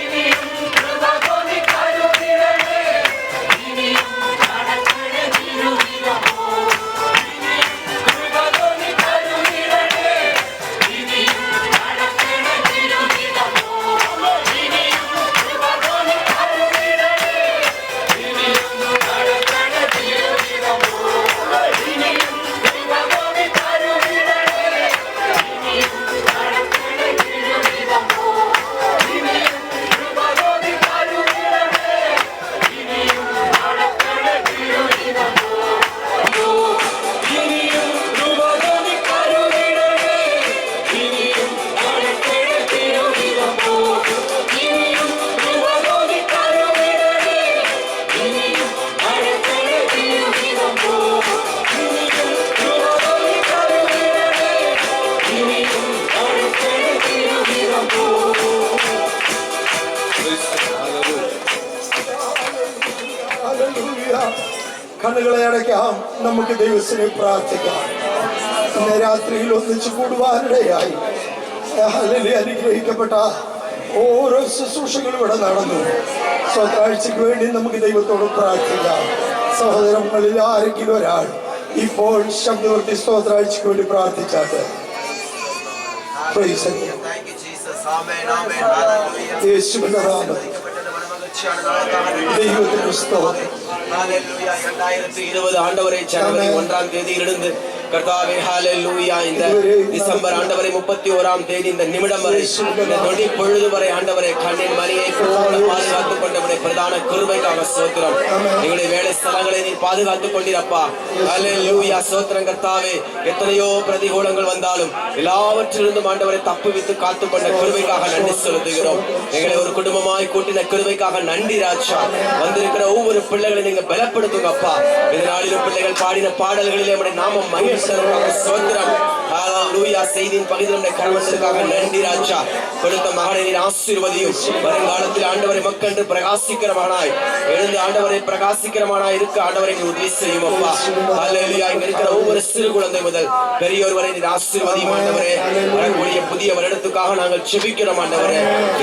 ഇനിയും കൃപ തോന്നി കരുണിടണേ, ഇനിയും നടക്കണേ തിരുനിറം പോ. ഇനിയും കൃപ തോന്നി കരുണിടണേ, ഇനിയും നടക്കണേ തിരുനിറം പോ. ഇനിയും കൃപ തോന്നി കരുണിടണേ, ഇനിയും നടക്കണേ തിരുനിറം പോ. ഇനിയും കൃപ തോന്നി കരുണിടണേ, ഇനിയും നടക്കണേ തിരുനിറം പോ. ഇനിയും കൃപ തോന്നി കരുണിടണേ, ഇനിയും നടക്കണേ തിരുനിറം പോ. ഇനിയും കൃപ തോന്നി കരുണിടണേ, ഇനിയും നടക്കണേ തിരുനിറം പോ. ഇനിയും കൃപ തോന്നി കരുണിടണേ, ഇനിയും നടക്കണേ തിരുനിറം പോ. ഇനിയും കൃപ തോന്നി കരുണിടണേ, ഇനിയും നടക്കണേ തിരുനിറം പോ.
ഹല്ലേലൂയ. കണ്ണുകളെ അടയ്ക്കാം, നമുക്ക് ദൈവത്തിനെ പ്രാർത്ഥിക്കാം. ഇന്ന് രാത്രിയിൽ ഒന്നിച്ചു കൂടുവാനിടയായി ഹല്ലേലൂയ. അനുഗ്രഹിക്കപ്പെട്ട ഓരോ ശുശ്രൂഷകളും ഇവിടെ നടന്നു. സ്വത്താഴ്ചയ്ക്ക് വേണ്ടി നമുക്ക് ദൈവത്തോട് പ്രാർത്ഥിക്കാം. സഹോദരങ്ങളിൽ ആരെങ്കിലും ഒരാൾ ഇപ്പോൾ ശബ്ദവർത്തി സ്തോത്രാഴ്ചയ്ക്ക് വേണ്ടി പ്രാർത്ഥിച്ചാട്ടെ. Praise the Lord. യേശുവിന്റെ നാമത്തിൽ ദൈവത്തിന് സ്തോത്രം.
2020 ஆண்டவரை ஜனவரி 1ஆம் தேதியிலிருந்து கர்த்தாவே ஹalleluya இந்த டிசம்பர் ஆண்டவரை 31ஆம் தேதி இந்த நிமிடம் வரை இந்த நொடி பொழுது வரை ஆண்டவரை கண்ணின் மணியை போல பாதுகாத்துக் கொண்டவரை பிரதான கிருபைக்காக ஸ்தோத்திரம். எங்களுடைய வேலை ஸ்தலங்களை நீ பாதுகாத்துக் கொண்டீரப்பா. ஹalleluya ஸ்தோத்திரம் கர்த்தாவே. எத்தனையோ பிரதிகூலங்கள் வந்தாலும் எல்லாவற்றிலிருந்தும் ஆண்டவரை தப்புவித்து காத்துக்கொண்ட கிருபைக்காக நன்றி செலுத்துகிறோம். எங்களை ஒரு குடும்பமாய் கூட்டின கிருபைக்காக நன்றி ராஜா. வந்திருக்கிற ஒவ்வொரு பிள்ளைகளை நீங்க பலப்படுத்துங்க அப்பா. இதனாலும் பிள்ளைகள் பாடின பாடல்களிலே நம்முடைய நாமம் மகிழ்ச்சியாக ஸ்தோத்திரம். ஹalleluya செய்தியின் பகிர்ந்த கர்மத்திற்காக நன்றி ராஜா. கொடுத்த மகனை நீர் ஆசீர்வதியும். வருங்காலத்தில் ஆண்டவரை மக்கள் பிரகாசிக்கிறவனாய் எழுந்து ஆண்டவரை பிரகாசிக்கிறவனாய் இருக்க ஆண்டவரை நீ உதவி செய்யும் அப்பா. ஹalleluya இங்க இருக்கிற ஒவ்வொரு சிறு குழந்தை முதல் பெரியோர் வரை நீர் ஆசீர்வதியும் ஆண்டவரே. வரக்கூடிய புதிய வருடத்துக்காக நாங்கள் ஜெபிக்கிறோம் ஆண்டவரே.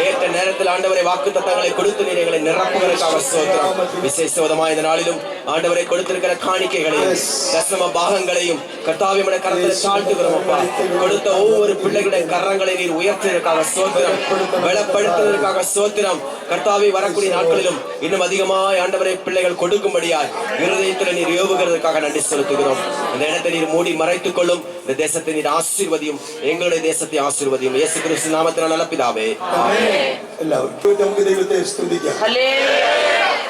ஏற்ற நேரத்தில் ஆண்டவரை வாக்குத்தத்தங்களை கொடுத்து நீர் எங்களை நிரப்புவதற்காக ஸ்தோத்திரம். விசேஷமாக இந்த நாளிலும் ஆண்டவரை கொடுத்திருக்கிற காணிக்கைகளையும் தசம பாகங்களையும் கர்த்தாவே உம்முடைய கரத்தில் தாழ்த்துகிறோம் அப்பா. கொடுத்த ஒவ்வொரு பிள்ளைகளுடைய கரங்களை நீர் உயர்த்தியதற்காக ஸ்தோத்திரம், பலப்படுத்துவதற்காக ஸ்தோத்திரம். கர்த்தாவே வரக்கூடிய நாட்களிலும் இன்னும் அதிகமாய் ஆண்டவரை பிள்ளைகள் கொடுக்கும்படியாய் இருதயத்தில் நீர் ஏவுகிறதுக்காக நன்றி செலுத்துகிறோம். இந்த இடத்தை நீர் மூடி மறைத்துக் கொள்ளும். இந்த தேசத்தை நீர் ஆசீர்வதியும், எங்களுடைய தேசத்தை ஆசீர்வதியும். இயேசு கிறிஸ்து நாமத்தினால் நல்ல പിതാവേ.
എല്ലാവരും നമുക്ക് ദൈവത്തെ സ്തുതിക്കാം.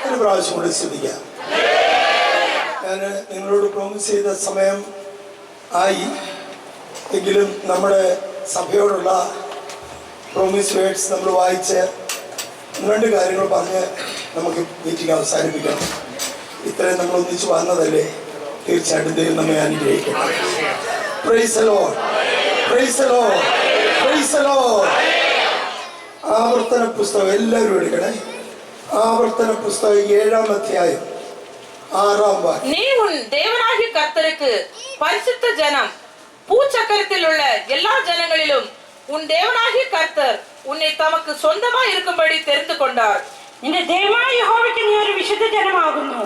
ഒരു പ്രാവശ്യം കൂടി സ്തുതിക്കാം. ഞാൻ നിങ്ങളോട് പ്രോമിസ് ചെയ്ത സമയം ആയി എങ്കിലും നമ്മുടെ സഭയോടുള്ള പ്രോമിസ് വേർഡ്സ് നമ്മൾ വായിച്ച് രണ്ട് കാര്യങ്ങൾ പറഞ്ഞ് നമുക്ക് മീറ്റിംഗ് അവസാനിപ്പിക്കണം. ഇത്രയും നമ്മൾ ഒന്നിച്ച് വന്നതല്ലേ, തീർച്ചയായിട്ടും ദൈവം നമ്മെ അനുഗ്രഹിക്കണം. Praise the Lord, praise the Lord, praise the Lord. ആവർത്തന പുസ്തകം എല്ലാവരും എടുക്കണേ. ആവർത്തന പുസ്തകം 7-ാം അധ്യായം 6-ാം വാക്യം.
நீ உன் தேவனாகிய கர்த்தருக்கு பரிசுத்த ஜனம், பூச்சக்கரத்தில் உள்ள எல்லா ஜனங்களிலும் உன் தேவனாகிய கர்த்தர் உன்னை தமக்கு സ്വന്തമായി இருக்கும்படி தெரிந்து கொண்டார்.
നിന്റെ ദൈവമായ യഹോവയ്ക്ക് നീ ഒരു വിശുദ്ധ ജനമാകുന്നു.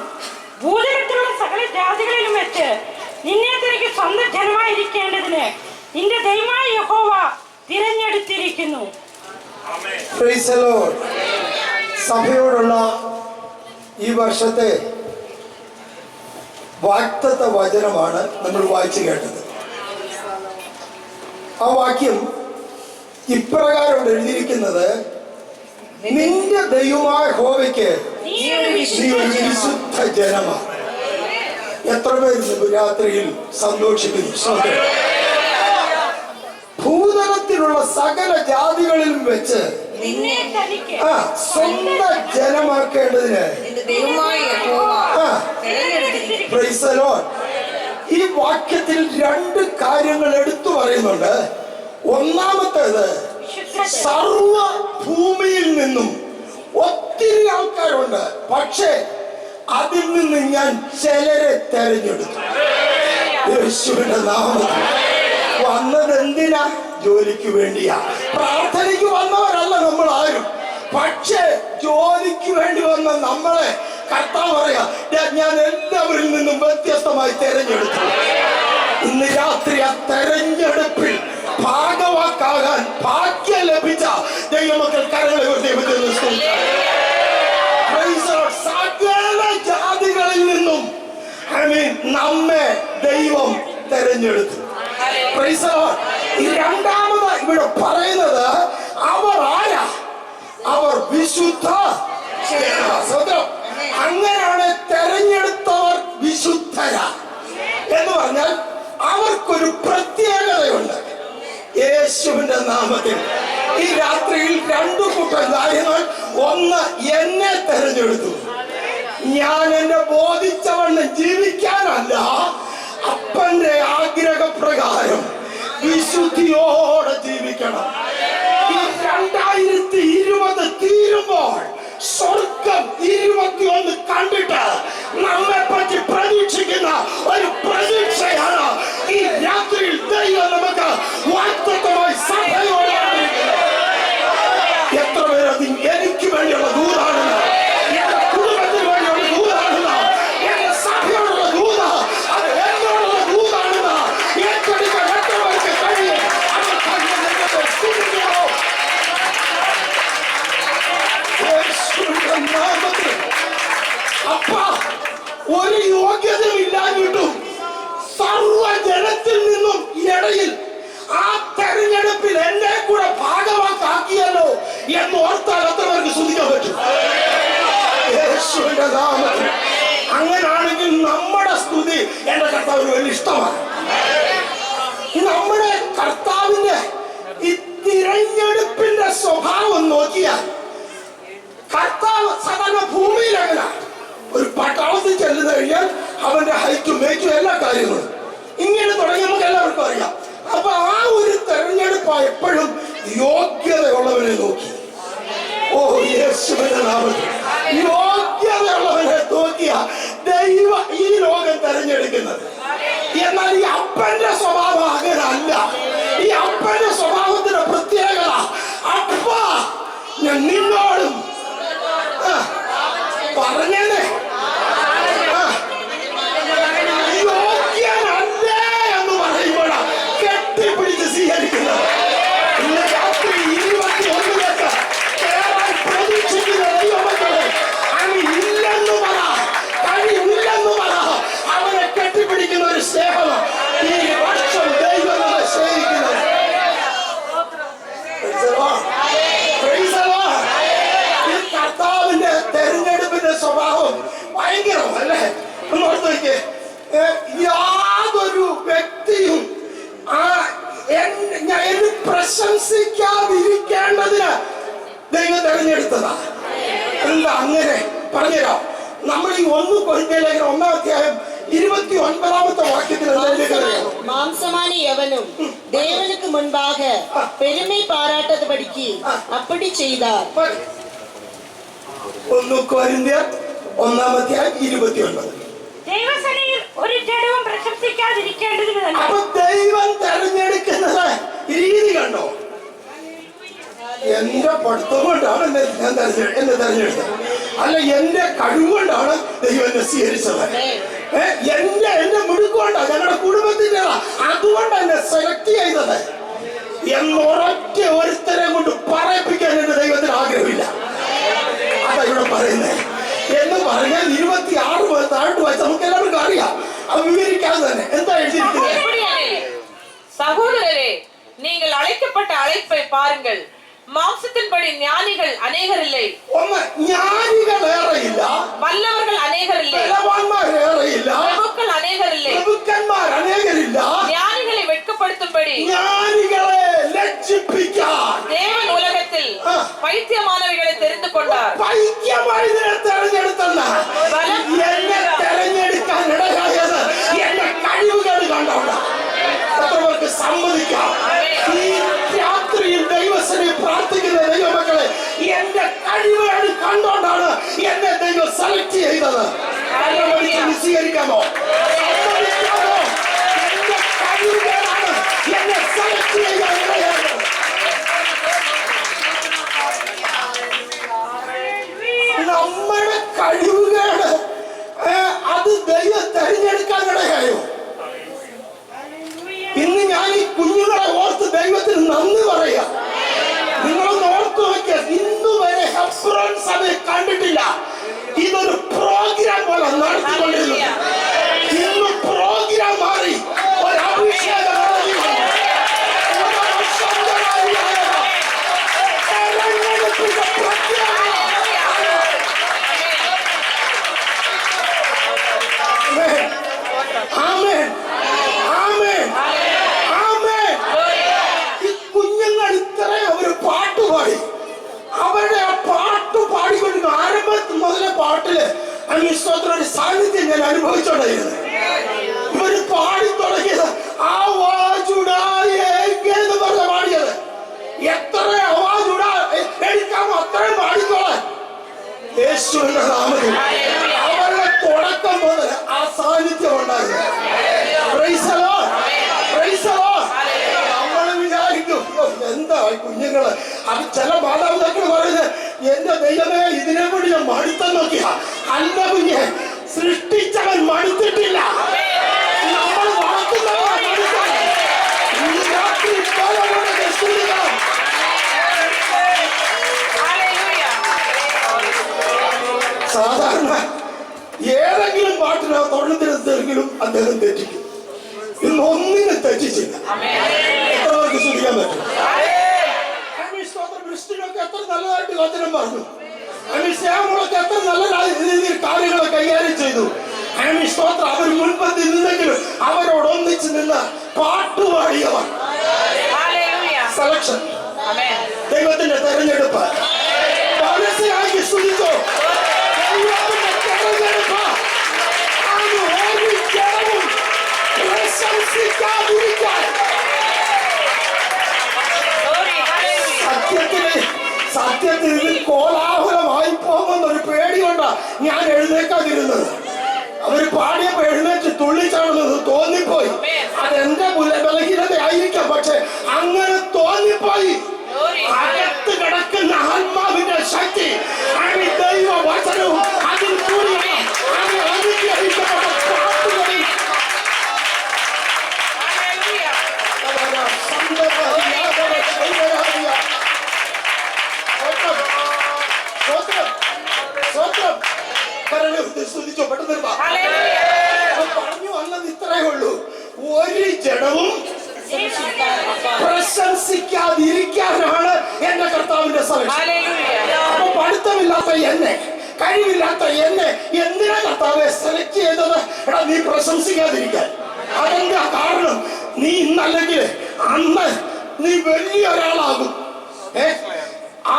ഭൂതലത്തിലുള്ള സകല ജാതികളിലും വെച്ച് നിന്നെ തനിക്ക് സ്വന്തം ജനമായിരിക്കേണ്ടതിന് നിന്റെ ദൈവമായ യഹോവ തിരഞ്ഞെടുത്തിരിക്കുന്നു.
Praise the Lord. സഭയോടുള്ള ഈ വർഷത്തെ വാഗ്ദത്ത വചനമാണ് നമ്മൾ വായിച്ചു കേട്ടത്. ആ വാക്യം ഇപ്രകാരം എഴുതിയിരിക്കുന്നത്, നിന്റെ ദൈവമായ യഹോവയ്ക്ക് നീ ഒരു വിശുദ്ധ ജനമാണ്. എത്ര പേര് രാത്രിയിൽ സന്തോഷിക്കുന്നു? ഭൂതലത്തിലുള്ള സകല ജാതികളിലും വെച്ച് സ്വന്തം ജനമാക്കേണ്ടതിന് പ്രൈസ് ദി ലോർഡ്. ഈ വാക്യത്തിൽ രണ്ട് കാര്യങ്ങൾ എടുത്തു പറയുന്നുണ്ട്. ഒന്നാമത്തേത്, സർവ ഭൂമിയിൽ നിന്നും ഒത്തിരി ആൾക്കാരുണ്ട്, പക്ഷേ അതിൽ നിന്ന് ഞാൻ ചിലരെ തെരഞ്ഞെടുത്തു. യേശുവിന്റെ നാമത്തിൽ. വന്നത് എന്തിനാ? ജോലിക്ക് വേണ്ടിയാ. പ്രാർത്ഥനയ്ക്ക് വന്നവരല്ല നമ്മൾ ആരും. പക്ഷേ ജോലിക്ക് വേണ്ടി വന്ന നമ്മളെ കർത്താവ് പറയാ, ഞാൻ എല്ലാവരിൽ നിന്നും വ്യത്യസ്തമായി തെരഞ്ഞെടുത്തു. ഇന്ന് രാത്രി ആ തെരഞ്ഞെടുപ്പിൽ ഭാഗവാക്കാകാൻ ഭാഗ്യം ലഭിച്ച ദൈവമക്കൾ കരങ്ങളെ സകല ജാതികളിൽ നിന്നും നമ്മെ ദൈവം തെരഞ്ഞെടുത്തു. രണ്ടാമത് ഇവിടെ പറയുന്നത്, അവർ ആരാ? അവർ വിശുദ്ധ. അങ്ങനെയാണ് തെരഞ്ഞെടുത്തവർ വിശുദ്ധരാ എന്ന് പറഞ്ഞാൽ അവർക്കൊരു പ്രത്യേകതയുണ്ട്. യേശുവിന്റെ നാമത്തിൽ ഈ രാത്രിയിൽ രണ്ടു കൂട്ടം കാര്യങ്ങൾ. ഒന്ന്, എന്നെ തെരഞ്ഞെടുത്തു. ഞാൻ എന്നെ ബോധിച്ചവണ്ണം ജീവിക്കാനല്ല, അപ്പന്റെ ആഗ്രഹപ്രകാരം വിശുദ്ധിയോടെ ജീവിക്കണം. ഈ 2020 തീരുമ്പോൾ സ്വർഗം 21 കണ്ടിട്ട് നമ്മെ പറ്റി പ്രതീക്ഷിക്കുന്ന ഒരു പ്രതീക്ഷയാണ് ഈ രാത്രിയിൽ ദൈവം നമുക്ക് വാഗ്ദത്തമായി സഭയോട്. എത്ര പേരത് എനിക്ക് വേണ്ടിയുള്ള ദൂതാണെന്ന്, എന്റെ കുടുംബത്തിന് വേണ്ടിയുള്ള ദൂതാണെന്ന്, എന്റെ സഭയോടുള്ള ദൂത, അത് എന്നോടുള്ള ദൂതാണെന്ന് ഏറ്റെടുക്കാൻ എത്ര പേർക്ക് കഴിയും? അപ്പ ഒരു യോഗ്യതയും ഇല്ലാഞ്ഞിട്ടും സർവജനത്തിൽ നിന്നും ഇടയിൽ ആ തെരഞ്ഞെടുപ്പിൽ എന്നെ കൂടെ ഭാഗവാക്കാക്കിയല്ലോ എന്ന് ഓർത്താൽ എത്ര പേർക്ക് ശ്രദ്ധിക്കാൻ പറ്റും? യേശുവിന്റെ നാമത്തിൽ. അങ്ങനാണെങ്കിൽ നമ്മുടെ സ്തുതി എന്റെ കർത്താവിന് വലിയ ഇഷ്ടമാണ്. നമ്മുടെ കർത്താവിന്റെ ഈ തിരഞ്ഞെടുപ്പിന്റെ സ്വഭാവം നോക്കിയാൽ കർത്താവ് സാധാരണ ഭൂമിയിലല്ല, ഒരു പട്ടാളത്തിൽ ചെല്ലുന്ന കഴിഞ്ഞാൽ അവന്റെ ഹൈറ്റും വെയിറ്റും എല്ലാ കാര്യങ്ങളും ഇങ്ങനെ തുടങ്ങി നമുക്ക് എല്ലാവർക്കും അറിയാം. അപ്പൊ ആ ഒരു തെരഞ്ഞെടുപ്പ് എപ്പോഴും യോഗ്യതയുള്ളവനെ നോക്കി. ഓ യേശുവിന്റെ നാമത്തിൽ. യോഗ്യതയുള്ളവനെ നോക്കിയ ദൈവ ഈ ലോകം തെരഞ്ഞെടുക്കുന്നത്. എന്നാൽ ഈ അപ്പന്റെ സ്വഭാവം അങ്ങനല്ല. ഈ അപ്പന്റെ സ്വഭാവത്തിന്റെ പ്രത്യേകത, അപ്പ ഞാൻ നിന്നോടും പറഞ്ഞേ ഭയങ്കരം അല്ലേ? ഓർത്തേക്ക്, യാതൊരു വ്യക്തിയും എന്നെ പ്രശംസിക്കാതിരിക്കേണ്ടതിന് ദൈവം തെരഞ്ഞെടുത്തതാ. എന്താ അങ്ങനെ പറഞ്ഞുതരാം. നമ്മൾ ഈ 1 കൊരിന്ത്യർ 1-29 വാക്യത്തിൽ
மாம்சமான எவனும் தேவனுக்கு முன்பாக பெருமை பாராட்டதபடிக்கு அப்படி செய்தார்.
1 കൊരിന്ത്യർ 1-29.
ദൈവസന്നിധിയിൽ ഒരു ജഡവും പ്രശംസിക്കാതിരിക്കേണ്ടതിന് തന്നെ.
അപ്പൊ ദൈവം തെരഞ്ഞെടുക്കുന്നത് രീതി കണ്ടോ? എന്റെ പഠിത്തം കൊണ്ടാണ് എന്നെ തെരഞ്ഞെടുത്തത്, അല്ല എന്റെ കഴിവ് കൊണ്ടാണ് ദൈവം എന്നെ സ്വീകരിച്ചത്. എന്റെ മിടുക്കൊണ്ടാണ്, ഞങ്ങളുടെ കുടുംബത്തിന്റെ അതുകൊണ്ടാണ് എന്നെ സെലക്ട് ചെയ്തത് എന്നൊരൊറ്റ ഒരുത്തരെ കൊണ്ട് പറയിപ്പിക്കാൻ എന്റെ ദൈവത്തിന് ആഗ്രഹമില്ല. അതാ ഇവിടെ പറയുന്നത്. എന്ന് പറഞ്ഞാൽ 26 താഴോട്ട് വായിച്ച് നമുക്ക് എല്ലാവർക്കും അറിയാം. അത് വിവരിക്കാതെ തന്നെ എന്താ എഴുതിയിരിക്കുന്നത്?
சகோதரரே, நீங்கள் அழைக்கப்பட்ட அழைப்பை பாருங்கள். மாம்சத்தின்படி ஞானிகள் அநேகர் இல்லை,
ஞானிகள் ஏறையிല്ല,
வல்லவர்கள் அநேகர் இல்லை,
பலவான்மார் ஏறையிല്ല,
பிரபுக்கள் அநேகர் இல்லை,
பிரபுக்கന്മാർ അനേകരില്ല.
ஞானிகளை வெட்கப்படுத்தும்படி,
ஞானிகளை ലജ്ജിപ്പിക്കാൻ
தேவன் உலகத்தில் பைத்தியமானவைகளை தெரிந்து கொண்டார்.
പൈത്യമായതിനെ തെരഞ്ഞെടുത്തല്ല, എന്നെ തെരഞ്ഞെടുക്കാൻ ഇടയായത് എന്റെ കഴിവുകൾ കണ്ടോണ്ടാ. എത്രവർക്ക് സമ്മതിക്കാം? ഈ രാത്രിയിൽ ദൈവസനെ പ്രാർത്ഥിക്കുന്ന ദൈവമക്കളെ, എന്റെ കഴിവുകൾ കണ്ടോണ്ടാണ് എന്നെ ദൈവം സെലക്ട് ചെയ്തത്. സ്വീകരിക്കാമോ? സമ്മതിക്കാമോ? എന്റെ കഴിവുകളാണ് എന്നെ സെലക്ട് ചെയ്യാൻ ഇടയായത്. നമ്മുടെ കഴിവുകള് അത് ദൈവം തെരഞ്ഞെടുക്കാൻ ഇടയായോ? ഇന്ന് ഞാൻ ഈ കുഞ്ഞുങ്ങളെ ഓർത്ത് ദൈവത്തിന് നന്ദി പറയാ. നിങ്ങളൊന്ന് ഓർത്തു നോക്കിയ, ഇന്ന് വരെ ഹെബ്രോൻ സഭയെ കണ്ടിട്ടില്ല. ഇതൊരു പ്രോഗ്രാം പോലെ നടത്തിക്കൊണ്ടിരുന്നു. ഇന്ന് പ്രോഗ്രാം മാറി ഒരു അഭിഷേകം അവരുടെ ആ പാട്ട് പാടിക്കൊണ്ടിരുന്നു. ആരംഭത്തിൽ മുതലേ പാട്ടില് ഒരു സാന്നിധ്യം ഞാൻ അനുഭവിച്ചോണ്ടായിരുന്നു. ഇവര് പാടി തുടങ്ങിയത് എന്ന് പറഞ്ഞ പാടിയത്. എത്ര അവാജുടാ എടുക്കാമോ അത്രയും പാടിക്കോളാൻ യേശുവിന്റെ നാമത്തിൽ. അവരുടെ തുടക്കം മുതൽ ആ സാന്നിധ്യം ഉണ്ടായിരുന്നു. നമ്മൾ വിചാരിക്കും എന്താ കുഞ്ഞുങ്ങള്. അത് ചില മാതാപിതാക്കൾ പറയുന്നത്, എന്റെ ദൈവമേ ഇതിനെ കൂടി ഞാൻ മടുത്തം നോക്കിയ. അല്ല കുഞ്ഞെ, സൃഷ്ടിച്ചവൻ മടുത്തിട്ടില്ല. നമ്മൾ വളർത്തുന്നവൻ മടുത്തത്. ഈ രാത്രി സാധാരണ ഏതെങ്കിലും പാട്ടിനോ തൊഴിലെങ്കിലും അദ്ദേഹം തെറ്റിക്കും. ഇന്ന് ഒന്നിനെ തെറ്റിച്ചില്ല. എത്രവർക്ക് ശ്രദ്ധിക്കാൻ പറ്റും? ക്രിസ്ത്യനൊക്കെ എത്ര നല്ലതായിട്ട് വചനം പറഞ്ഞു. ശ്യാമളൊക്കെ എത്ര നല്ല രീതിയിൽ കാര്യങ്ങൾ കൈകാര്യം ചെയ്തു. സ്തോത്രം. അവർ മുൻപന്തി നിന്നെങ്കിലും അവരോടൊന്നിച്ച് നിന്ന് പാട്ടുപാടിയവർ. സെലക്ഷൻ, ദൈവത്തിന്റെ തെരഞ്ഞെടുപ്പ്. മനസ്സിലാക്കി സ്തുതിച്ചോ? ദൈവത്തിന്റെ തെരഞ്ഞെടുപ്പ്. ഒരു ജനവും പ്രശംസിക്കാതിരിക്കാൻ. സത്യത്തിൽ ഇത് കോലാഹലമായി പോകുമെന്നൊരു പേടികൊണ്ടാ ഞാൻ എഴുന്നേക്കാതിരുന്നത്. അവര് പാടിയപ്പോ എഴുന്നേറ്റ് തുള്ളിച്ചാടുന്നത് തോന്നിപ്പോയി. അതെന്റെ ബലഹീനതയായിരിക്കാം, പക്ഷെ അങ്ങനെ തോന്നിപ്പോയി. അകത്ത് കിടക്കുന്ന ആത്മാവിന്റെ ശക്തി, ദൈവ വചനവും അതിൽ കൂടി അനുഗ്രഹിക്കപ്പെട്ട പാട്ടുകളിൽ പറഞ്ഞു വന്നത് ഇത്രയേ ഉള്ളൂ. ഒരു ജഡവും പ്രശംസിക്കാതിരിക്കാനാണ് എന്റെ കർത്താവിന്റെ സെലക്ഷൻ. അപ്പൊ പഠിത്തമില്ലാത്ത എന്നെ, കഴിവില്ലാത്ത എന്നെ എന്തിനാ കർത്താവെ സെലക്ട് ചെയ്തത്? എടാ നീ പ്രശംസിക്കാതിരിക്കാൻ. അതെന്താ കാരണം? നീ ഇന്നല്ലെങ്കിൽ അന്ന് നീ വലിയ ഒരാളാകും.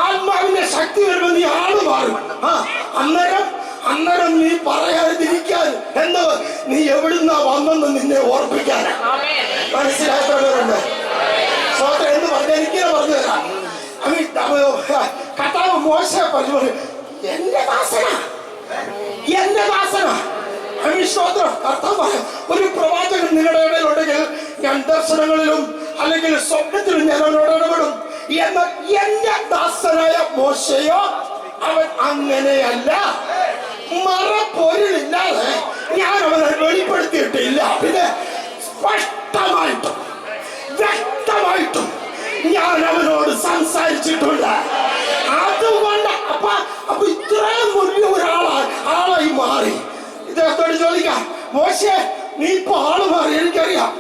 ആത്മാവിന്റെ ശക്തി വരുമ്പോ നീ ആള് മാറും. അന്നേരം നീ പറയാതിരിക്കാൻ എന്ന് നീ എവിടുന്നാ വന്നെന്ന് നിന്നെ ഓർപ്പിക്കാൻ. മനസ്സിലായവരുണ്ട്? സ്വന്തം എന്ന് പറഞ്ഞ എനിക്ക് പറഞ്ഞു തരാം. കർത്താവ് മോശയെ പറഞ്ഞു, എന്റെ ദാസനാ. സ്തോത്രം. കർത്താവ് ഒരു പ്രവാചകൻ നിങ്ങളുടെ ഇടയിലുണ്ടെങ്കിൽ ഞാൻ ദർശനങ്ങളിലും അല്ലെങ്കിൽ സ്വപ്നത്തിലും ഞാൻ അവനോട് ഇടപെടും. എന്നാൽ എന്റെ ദാസനായ മോശയോ അവൻ അങ്ങനെയല്ല. മറപ്പൊരുളില്ലാതെ ഞാൻ അവനെ വെളിപ്പെടുത്തിയിട്ടില്ല. പിന്നെ സ്പഷ്ടമായിട്ടും വ്യക്തമായിട്ടും ഞാൻ അവനോട് സംസാരിച്ചിട്ടുണ്ട്. അതുകൊണ്ട് അപ്പൊ ഇത്രയും വലിയ ആളായി മാറി. ഇദ്ദേഹത്തോട് ചോദിക്കാം, മോശേ നീ ഇപ്പൊ ആള് മാറി എനിക്കറിയാം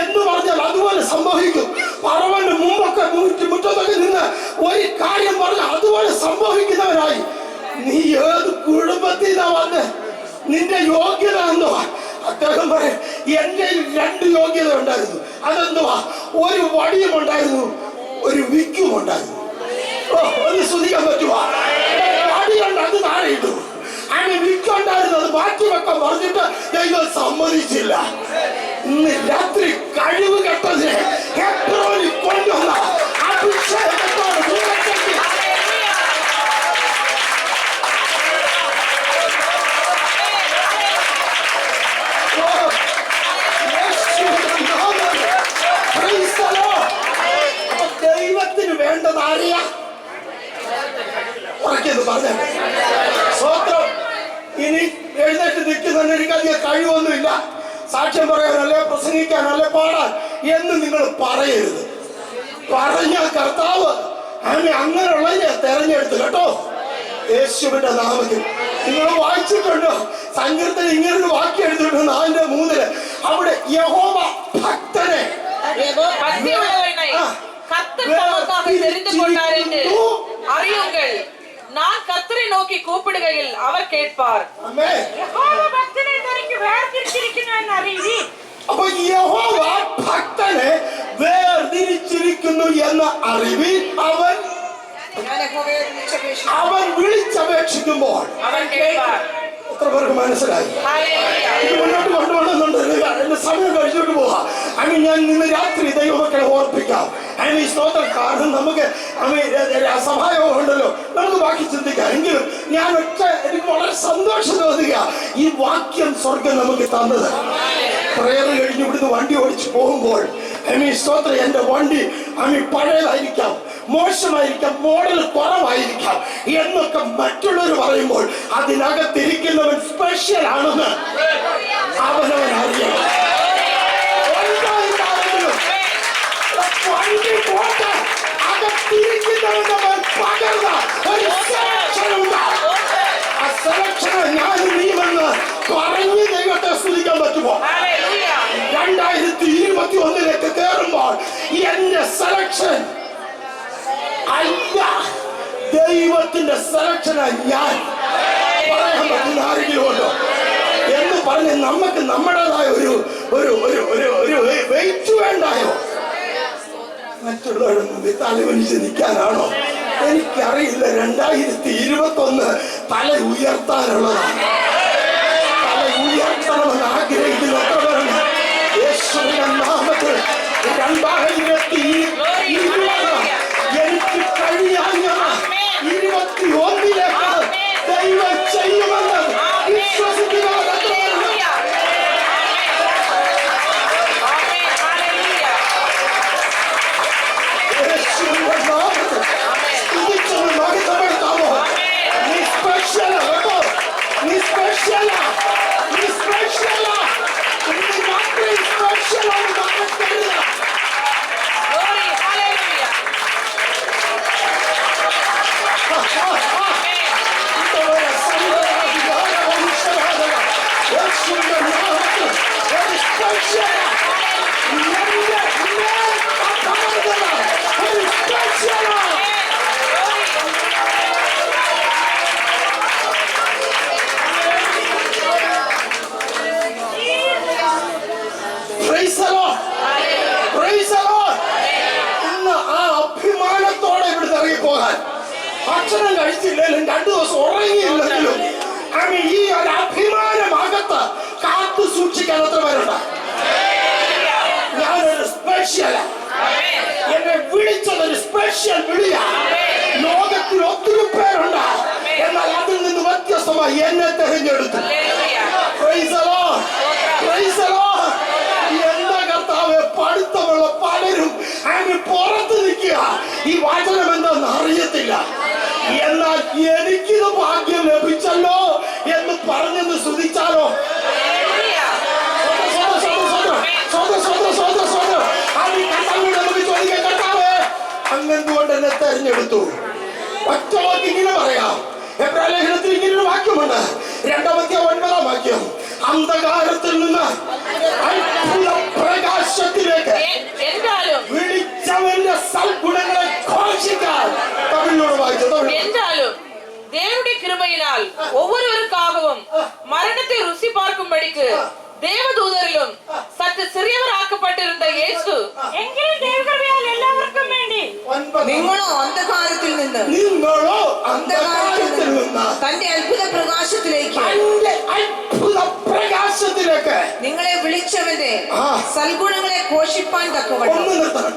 എന്ന് പറഞ്ഞാൽ അതുപോലെ സംഭവിക്കും. പറവന്റെ മുമ്പൊക്കെ മുറ്റത്തൊക്കെ നിന്ന് ഒരു കാര്യം പറഞ്ഞ അതുപോലെ സംഭവിക്കുന്നവരായി. നീ ഏത് കുടുംബത്തിൽ നിന്നാ വന്ന്? നിന്റെ യോഗ്യത എന്തുവാ? അദ്ദേഹം പറയും, എന്റെ 2 യോഗ്യത ഉണ്ടായിരുന്നു. അതെന്തുവാ? ഒരു വടിയും ഉണ്ടായിരുന്നു, ഒരു വിക്കും ഉണ്ടായിരുന്നു. ഒന്ന് ശ്രദ്ധിക്കാൻ പറ്റുവാ? വടിയുണ്ട്, അത് താഴെ ഇട്ടു. അങ്ങനെ വിക്കുണ്ടായിരുന്നു, അത് മാറ്റി വെക്കാൻ പറഞ്ഞിട്ട് ദൈവം സമ്മതിച്ചില്ല. ഇന്ന് രാത്രി കഴിവ് കെട്ടതിനെ ഹെബ്രോനിൽ കൊണ്ടുവന്ന അഭിഷേകത്തോട് ദൈവത്തിന് വേണ്ടത് അറിയാ ഉറക്കിയത് പറഞ്ഞ സ്വത്രം. ഇനി എഴുന്നേറ്റ് നിൽക്കുന്ന എനിക്കധികം കഴിവൊന്നുമില്ല, സാക്ഷ്യം പറയാനല്ലേ പ്രസംഗിക്കാനല്ലേ പാടാൻ എന്ന് നിങ്ങൾ പറയരുത്. പറഞ്ഞ കർത്താവ് അങ്ങനെയുള്ളതിനെ തെരഞ്ഞെടുത്ത് കേട്ടോ, യേശുവിന്റെ നാമത്തിൽ. നിങ്ങൾ വായിച്ചിട്ടുണ്ടോ? സങ്കീർത്തനം ഇങ്ങനൊരു വാക്യം എഴുതിയിട്ടുണ്ട് 4:3. അവിടെ യഹോവ ഭക്തനെ
അറിയുங்கள், நான் கர்த்தரை நோக்கி கூப்பிடுகையில் அவர் கேட்பார்.
അപ്പൊ യഹോവ ഭക്തനെ വേർതിരിച്ചിരിക്കുന്നു എന്ന അറിവിൽ അവൻ വിളിച്ചപേക്ഷിക്കുമ്പോൾ
അവൻ കേൾപ്പാർ.
എത്ര പേർക്ക് മനസ്സിലായി? ഇത് മുന്നോട്ട് കൊണ്ടുപോകുന്നുണ്ട്. എന്റെ സമയം കഴിച്ചോട്ട് പോവാ. ഞാൻ ഇന്ന് രാത്രി ദൈവമക്കളെ ഓർപ്പിക്കാം. ഈ സ്തോത്രം. കാരണം നമുക്ക് സഭായോഗം ഉണ്ടല്ലോ, നമുക്ക് ബാക്കി ചിന്തിക്കാം. എങ്കിലും ഞാൻ എനിക്ക് വളരെ സന്തോഷം തോന്നുക ഈ വാക്യം സ്വർഗം നമുക്ക് തന്നത്. പ്രേയർ കഴിഞ്ഞ് ഇവിടുന്ന് വണ്ടി ഓടിച്ച് പോകുമ്പോൾ സ്തോത്രം, എന്റെ വണ്ടി പഴയതായിരിക്കാം, മോശമായിരിക്കാം, മോഡൽ കുറവായിരിക്കാം എന്നൊക്കെ മറ്റുള്ളവർ പറയുമ്പോൾ അതിനകത്തിരിക്കുന്നവൻ സ്പെഷ്യൽ ആണെന്ന് അവനവൻ അറിയണം. വണ്ടി പോട്ടെ, അകത്തിരിക്കുന്നവൻ പകർന്ന ഒരു സെലക്ഷൻ ഉണ്ടാവും. ആ സെലക്ഷനെ ഞാൻ നീമെന്ന് പറഞ്ഞ് ദൈവത്തെ സ്തുതിക്കാൻ പറ്റുമോ? 2021 കയറുമ്പോൾ എന്റെ സെലക്ഷൻ അല്ല, ദൈവത്തിന്റെ സെലക്ഷനാണ് ഞാൻ. പറയാൻ പറ്റുന്ന ആരെങ്കിലും ഉണ്ടോ എന്ന് പറഞ്ഞ് നമുക്ക് നമ്മുടേതായ ഒരു വെയിറ്റ് വേണ്ടായോ? മറ്റുള്ളവരുടെ മുമ്പിൽ തലവനിച്ച് നിൽക്കാനാണോ? എനിക്കറിയില്ല. 2021 തല ഉയർത്താനുള്ളതാണ്. തല ഉയർത്തണമെന്ന് ആഗ്രഹിക്കുന്ന യേശുവിന്റെ നാമത്തിൽ 2020 എനിക്ക് കഴിയാഞ്ഞത് 21 ദൈവം ചെയ്യുമെന്ന് വിശ്വസിക്കുക. നീ സ്പെഷ്യൽ ഭക്ഷണം കഴിച്ചില്ലെങ്കിലും 2 ദിവസം ഉറങ്ങിയില്ലെങ്കിലും ഈ ഒരു അഭിമാനമകത്ത് കാത്തു സൂക്ഷിക്കാൻ എത്ര പേരുണ്ട്? ഞാനൊരു സ്പെഷ്യലാ, എന്നെ വിളിച്ചതൊരു സ്പെഷ്യൽ വിളിയാ. ലോകത്തിൽ ഒത്തിരി പേരുണ്ട്, എന്നാൽ അതിൽ നിന്ന് വ്യത്യസ്തമായി എന്നെ തെരഞ്ഞെടുത്തു. എന്താ കർത്താവേ, പഠിത്തമുള്ള പലരും അതിന് പുറത്ത് നിൽക്കുക. ഈ വചനം എന്താന്ന് അറിയത്തില്ല, എന്നാൽ എനിക്കിത് ഭാഗ്യം ലഭിച്ചല്ലോ എന്ന് പറഞ്ഞെന്ന് സ്തുതിച്ചാലോ? നമുക്ക് ചോദിക്കാൻ, കർത്താവേ അങ്ങെന്തുകൊണ്ട് എന്നെ തെരഞ്ഞെടുത്തു? ഒറ്റ വാക്ക് ഇങ്ങനെ പറയാം. എബ്രായ ലേഖനത്തിൽ ഇങ്ങനൊരു വാക്യമുണ്ട്, 2-9 വാക്യം. അന്ധകാരത്തിൽ നിന്ന് അത്ഭുത പ്രകാശത്തിലേക്ക് വിളിച്ചവന്റെ സൽഗുണങ്ങളെ ഘോഷിക്കാൻ. തമിഴിനോട് വായിച്ചു.
என்றாலும் தேவனுடைய கிருபையினால் ஒவ்வொருவருக்காகவும் மரணத்தை ருசி பார்க்கும்படிக்கு தேவதூதரிலும் சற்று சிறியவர் ஆக்கப்பட்டிருந்த இயேசு
എങ്കിലും ദൈവകൃപയാൽ എല്ലാവർക്കും വേണ്ടി
നിങ്ങളോ അന്ധകാരത്തിൽ നിന്ന് തന്റെ അത്ഭുത പ്രകാശത്തിലേക്ക് നിങ്ങളെ വിളിച്ചവന്റെ സൽഗുണങ്ങളെ ഘോഷിപ്പാൻ തക്കവണ്ണം.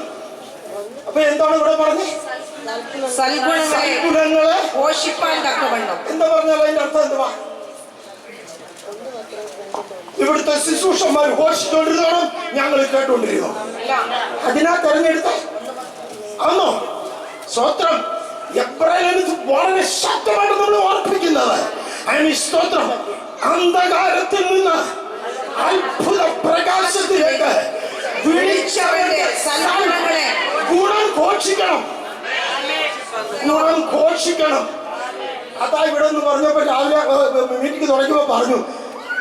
അപ്പൊ എന്താണ് ഇവിടെ പറഞ്ഞത്?
സൽഗുണങ്ങളെ ഘോഷിപ്പാൻ തക്കവണ്ണം.
എന്താ പറഞ്ഞാൽ അതിന്റെ അർത്ഥം എന്തുവാ? ഇവിടുത്തെ ശുശ്രൂഷന്മാർ ഘോഷിച്ചുകൊണ്ടിരുന്നോണം, ഞങ്ങൾ കേട്ടുകൊണ്ടിരുന്നു. അതിനാ തെരഞ്ഞെടുത്ത ആണോ? സ്തോത്രം. എബ്രായലേഖനത്തിൽ വളരെ ശക്തമായിട്ട് നമ്മൾ ഓർപ്പിക്കുന്നത് സ്തോത്രം, അന്ധകാരത്തിൽ നിന്ന് അത്ഭുത പ്രകാശത്തിലേക്ക് വിളിച്ചവന്റെ ഗുണം ഘോഷിക്കണം, ഗുണം ഘോഷിക്കണം. അതാ ഇവിടെ നിന്ന് പറഞ്ഞപ്പോ രാവിലെ മീറ്റിംഗ് തുടങ്ങിയപ്പോ പറഞ്ഞു,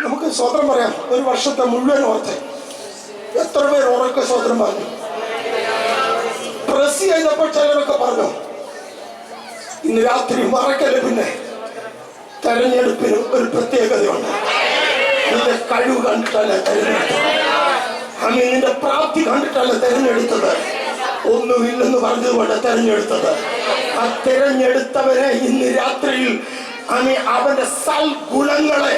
നമുക്ക് സ്വതന്ത്രം പറയാം. ഒരു വർഷത്തെ മുഴുവൻ ഓർത്ത് എത്ര പേർ ഉറക്കെ സ്വതന്ത്രം പറഞ്ഞു? പ്രസ് ചെയ്തപ്പോൾ ചിലരൊക്കെ പറഞ്ഞു, ഇന്ന് രാത്രി മറക്കല്. പിന്നെ തെരഞ്ഞെടുപ്പിന് ഒരു പ്രത്യേകതയുണ്ട്. നിന്റെ കഴിവ് കണ്ടിട്ടല്ല തെരഞ്ഞെടുത്തത്, നിന്റെ പ്രാപ്തി കണ്ടിട്ടല്ല തെരഞ്ഞെടുത്തത്, ഒന്നുമില്ലെന്ന് പറഞ്ഞതുകൊണ്ട് തെരഞ്ഞെടുത്തത്. ആ തെരഞ്ഞെടുത്തവരെ ഇന്ന് രാത്രിയിൽ അവന്റെ സൽഗുണങ്ങളെ